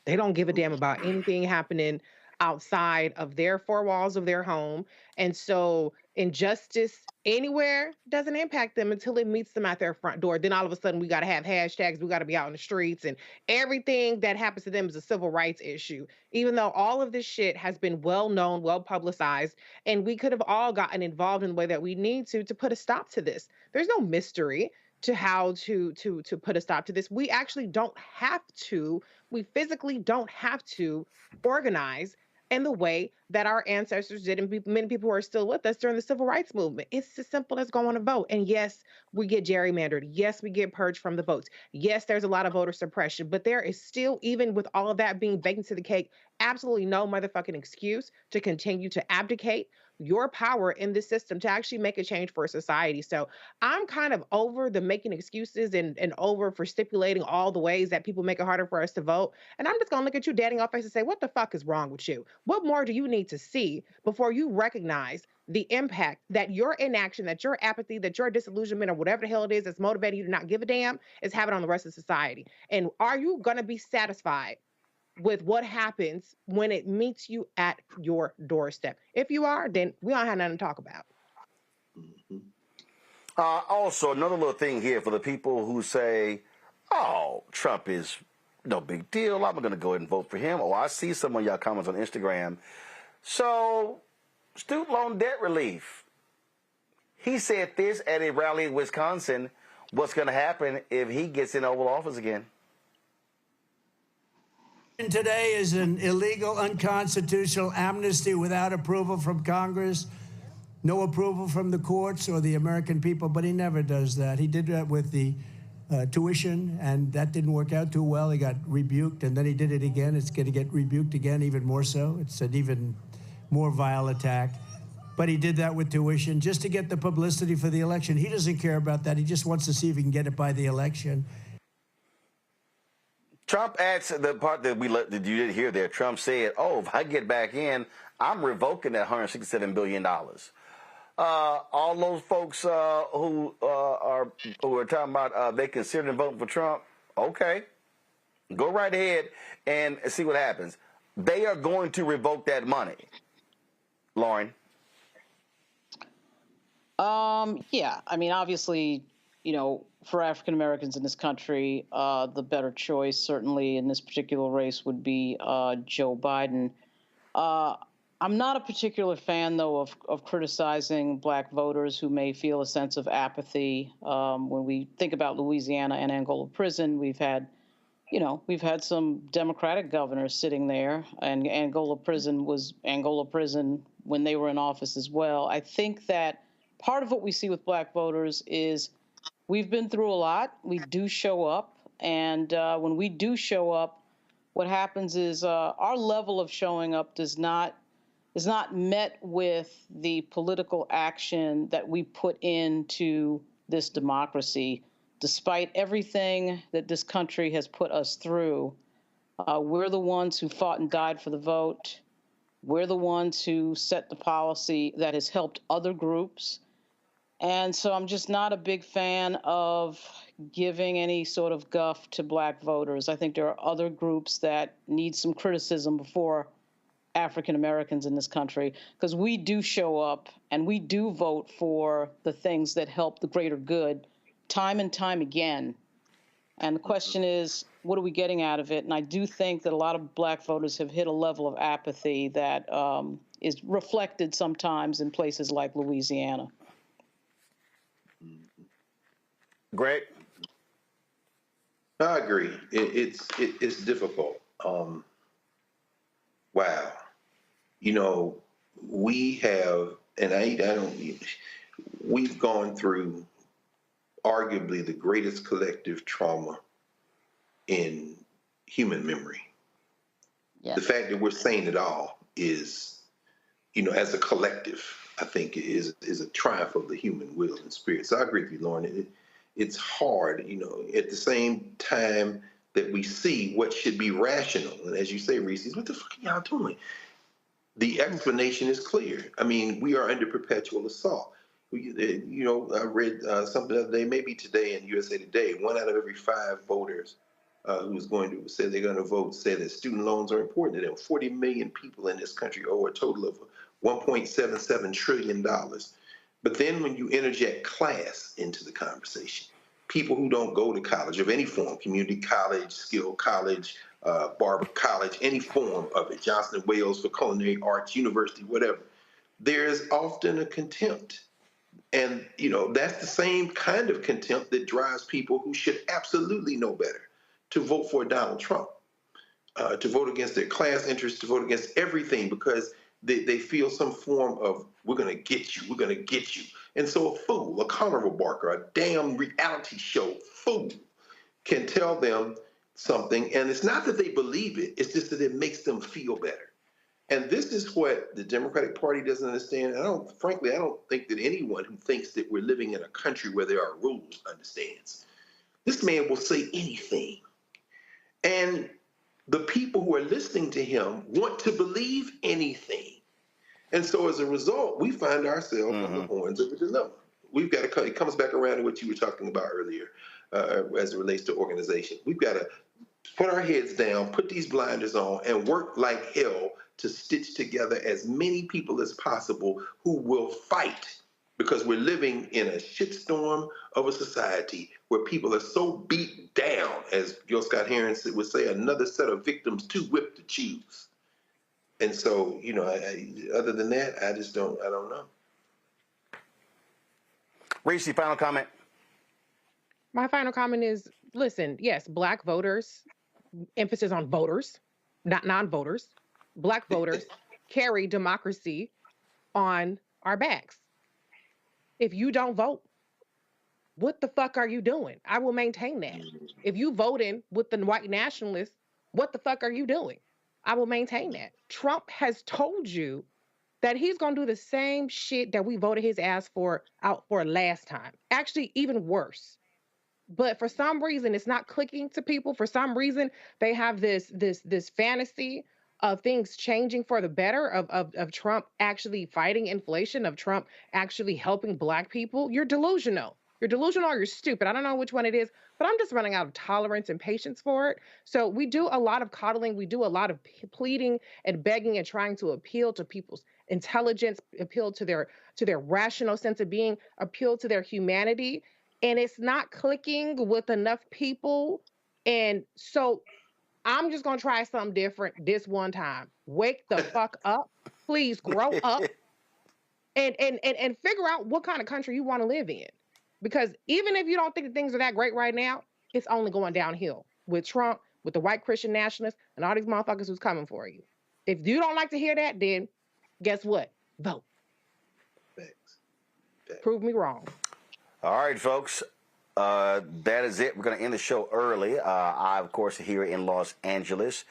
They don't give a damn about anything happening outside of their four walls of their home. And so injustice anywhere doesn't impact them until it meets them at their front door. Then all of a sudden we got to have hashtags. We got to be out in the streets, and everything that happens to them is a civil rights issue, even though all of this shit has been well known, well publicized, and we could have all gotten involved in the way that we need to put a stop to this. There's no mystery to how to put a stop to this. We actually don't have to. We physically don't have to organize in the way that our ancestors did, and many people who are still with us during the civil rights movement. It's as simple as going to vote. And yes, we get gerrymandered. Yes, we get purged from the votes. Yes, there's a lot of voter suppression, but there is still, even with all of that being baked into the cake, absolutely no motherfucking excuse to continue to abdicate your power in this system to actually make a change for society. So I'm kind of over the making excuses and over for stipulating all the ways that people make it harder for us to vote. And I'm just going to look at you dead in your face and say, what the fuck is wrong with you? What more do you need to see before you recognize the impact that your inaction, that your apathy, that your disillusionment, or whatever the hell it is that's motivating you to not give a damn, is having on the rest of society? And are you going to be satisfied with what happens when it meets you at your doorstep? If you are, then we don't have nothing to talk about. Also, another little thing here for the people who say, oh, Trump is no big deal, I'm going to go ahead and vote for him. I see some of y'all comments on Instagram. So, student loan debt relief. He said this at a rally in Wisconsin. What's going to happen if he gets in Oval Office again? Today is an illegal, unconstitutional amnesty without approval from Congress, no approval from the courts or the American people, but he never does that. He did that with the tuition, and that didn't work out too well. He got rebuked, and then he did it again. It's going to get rebuked again, even more so. It's an even more vile attack. But he did that with tuition just to get the publicity for the election. He doesn't care about that. He just wants to see if he can get it by the election. Trump adds the part that that you didn't hear there. Trump said, if I get back in, I'm revoking that $167 billion. All those folks who are talking about they considering voting for Trump, okay, go right ahead and see what happens. They are going to revoke that money. Lauren? Yeah, I mean, obviously, for African Americans in this country, the better choice, certainly in this particular race, would be Joe Biden. I'm not a particular fan, though, of criticizing black voters who may feel a sense of apathy. When we think about Louisiana and Angola prison, we've had some Democratic governors sitting there, and Angola prison was Angola prison when they were in office as well. I think that part of what we see with black voters is we've been through a lot. We do show up, and when we do show up, what happens is our level of showing up is not met with the political action that we put into this democracy. Despite everything that this country has put us through, we're the ones who fought and died for the vote. We're the ones who set the policy that has helped other groups. And so I'm just not a big fan of giving any sort of guff to black voters. I think there are other groups that need some criticism before African Americans in this country, because we do show up and we do vote for the things that help the greater good time and time again. And the question is, what are we getting out of it? And I do think that a lot of black voters have hit a level of apathy that is reflected sometimes in places like Louisiana. Greg? I agree. It's difficult. Wow. You know, we have, and we've gone through arguably the greatest collective trauma in human memory. Yes. The fact that we're saying it all is, you know, as a collective, I think is a triumph of the human will and spirit. So I agree with you, Lauren. It's hard, you know, at the same time that we see what should be rational. And as you say, Reese, what the fuck are y'all doing? The explanation is clear. I mean, we are under perpetual assault. You know, I read something the other day, maybe today in USA Today, 1 out of every 5 voters who's going to say they're going to vote say that student loans are important to them. 40 million people in this country owe a total of $1.77 trillion. But then when you interject class into the conversation, people who don't go to college of any form, community college, skill college, barber college, any form of it, Johnson & Wales for culinary arts, university, whatever, there's often a contempt. And, you know, that's the same kind of contempt that drives people who should absolutely know better to vote for Donald Trump, to vote against their class interests, to vote against everything because they feel some form of, we're going to get you, we're going to get you. And so a fool, a carnival barker, a damn reality show fool can tell them something. And it's not that they believe it, it's just that it makes them feel better. And this is what the Democratic Party doesn't understand. And frankly, I don't think that anyone who thinks that we're living in a country where there are rules understands. This man will say anything. And the people who are listening to him want to believe anything. And so as a result, we find ourselves on the horns of a dilemma. We've got to, it comes back around to what you were talking about earlier as it relates to organization. We've got to put our heads down, put these blinders on, and work like hell to stitch together as many people as possible who will fight, because we're living in a shitstorm of a society where people are so beat down, as Gil Scott-Heron would say, another set of victims too whipped to choose. And so, you know, other than that, I don't know. Reese, final comment? My final comment is, listen, yes, black voters, emphasis on voters, not non-voters, black voters carry democracy on our backs. If you don't vote, what the fuck are you doing? I will maintain that. If you voting with the white nationalists, what the fuck are you doing? I will maintain that. Trump has told you that he's going to do the same shit that we voted his ass out for last time. Actually, even worse. But for some reason, it's not clicking to people. For some reason, they have this fantasy of things changing for the better, of Trump actually fighting inflation, of Trump actually helping black people. You're delusional. You're delusional or you're stupid. I don't know which one it is, but I'm just running out of tolerance and patience for it. So we do a lot of coddling. We do a lot of pleading and begging and trying to appeal to people's intelligence, appeal to their rational sense of being, appeal to their humanity. And it's not clicking with enough people. And so I'm just going to try something different this one time. Wake the fuck up. Please grow up and figure out what kind of country you want to live in. Because even if you don't think that things are that great right now, it's only going downhill with Trump, with the white Christian nationalists, and all these motherfuckers who's coming for you. If you don't like to hear that, then guess what? Vote. Thanks. Prove me wrong. All right, folks. That is it. We're going to end the show early. I, of course, here in Los Angeles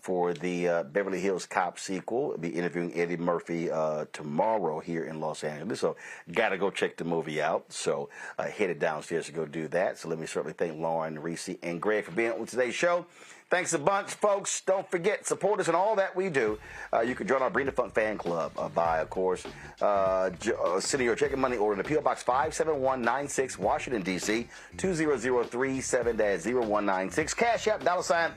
for the Beverly Hills Cop sequel. I'll be interviewing Eddie Murphy tomorrow here in Los Angeles. So got to go check the movie out. So headed downstairs to go do that. So let me certainly thank Lauren, Reese, and Greg for being on today's show. Thanks a bunch, folks. Don't forget, support us in all that we do. You can join our Bring the Funk fan club by, of course, sending your check and money order to P.O. Box 57196, Washington, D.C., 20037-0196. Cash App, $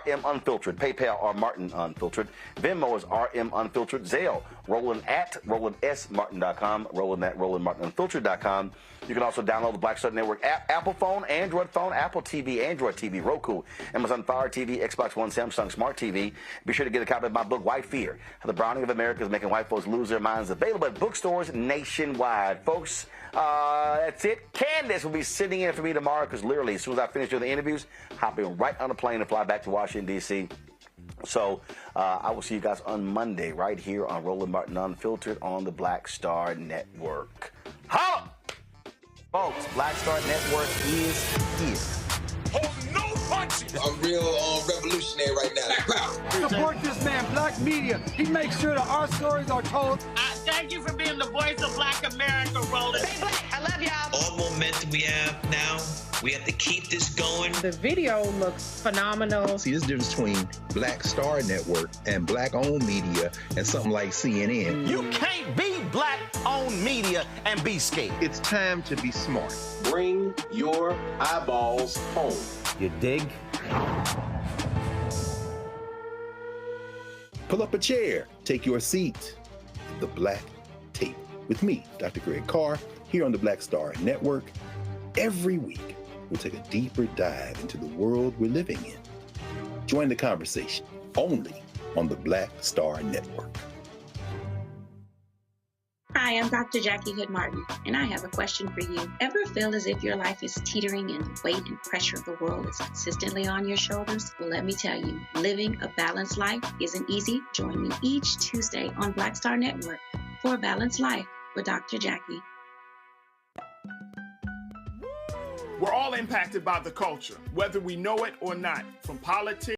RM Unfiltered. PayPal, R Martin Unfiltered. Venmo is RM Unfiltered. Zelle, Roland at RolandSMartin.com, Roland at RolandMartinUnfiltered.com. You can also download the Black Star Network app, Apple phone, Android phone, Apple TV, Android TV, Roku, Amazon Fire TV, Xbox One, Samsung Smart TV. Be sure to get a copy of my book, White Fear, How the Browning of America is Making White Folks Lose Their Minds, available at bookstores nationwide. Folks, that's it. Candace will be sitting in for me tomorrow because literally as soon as I finish doing the interviews, hopping right on a plane and fly back to Washington, D.C. So I will see you guys on Monday right here on Roland Martin Unfiltered on the Black Star Network. Holla! Folks, Black Star Network is here. Hold no punches! I'm real revolutionary right now. Support this man, Black Media. He makes sure that our stories are told. Thank you for being the voice of Black America, Roland. Stay black. I love y'all. All momentum we have now, we have to keep this going. The video looks phenomenal. See, this difference between Black Star Network and black-owned media and something like CNN. You can't be black-owned media and be scared. It's time to be smart. Bring your eyeballs home. You dig? Pull up a chair. Take your seat. The Black Tape with me, Dr. Greg Carr, here on the Black Star Network. Every week, we'll take a deeper dive into the world we're living in. Join the conversation only on the Black Star Network. Hi, I'm Dr. Jackie Hood Martin, and I have a question for you. Ever feel as if your life is teetering and the weight and pressure of the world is consistently on your shoulders? Well, let me tell you, living a balanced life isn't easy. Join me each Tuesday on Black Star Network for A Balanced Life with Dr. Jackie. We're all impacted by the culture, whether we know it or not, from politics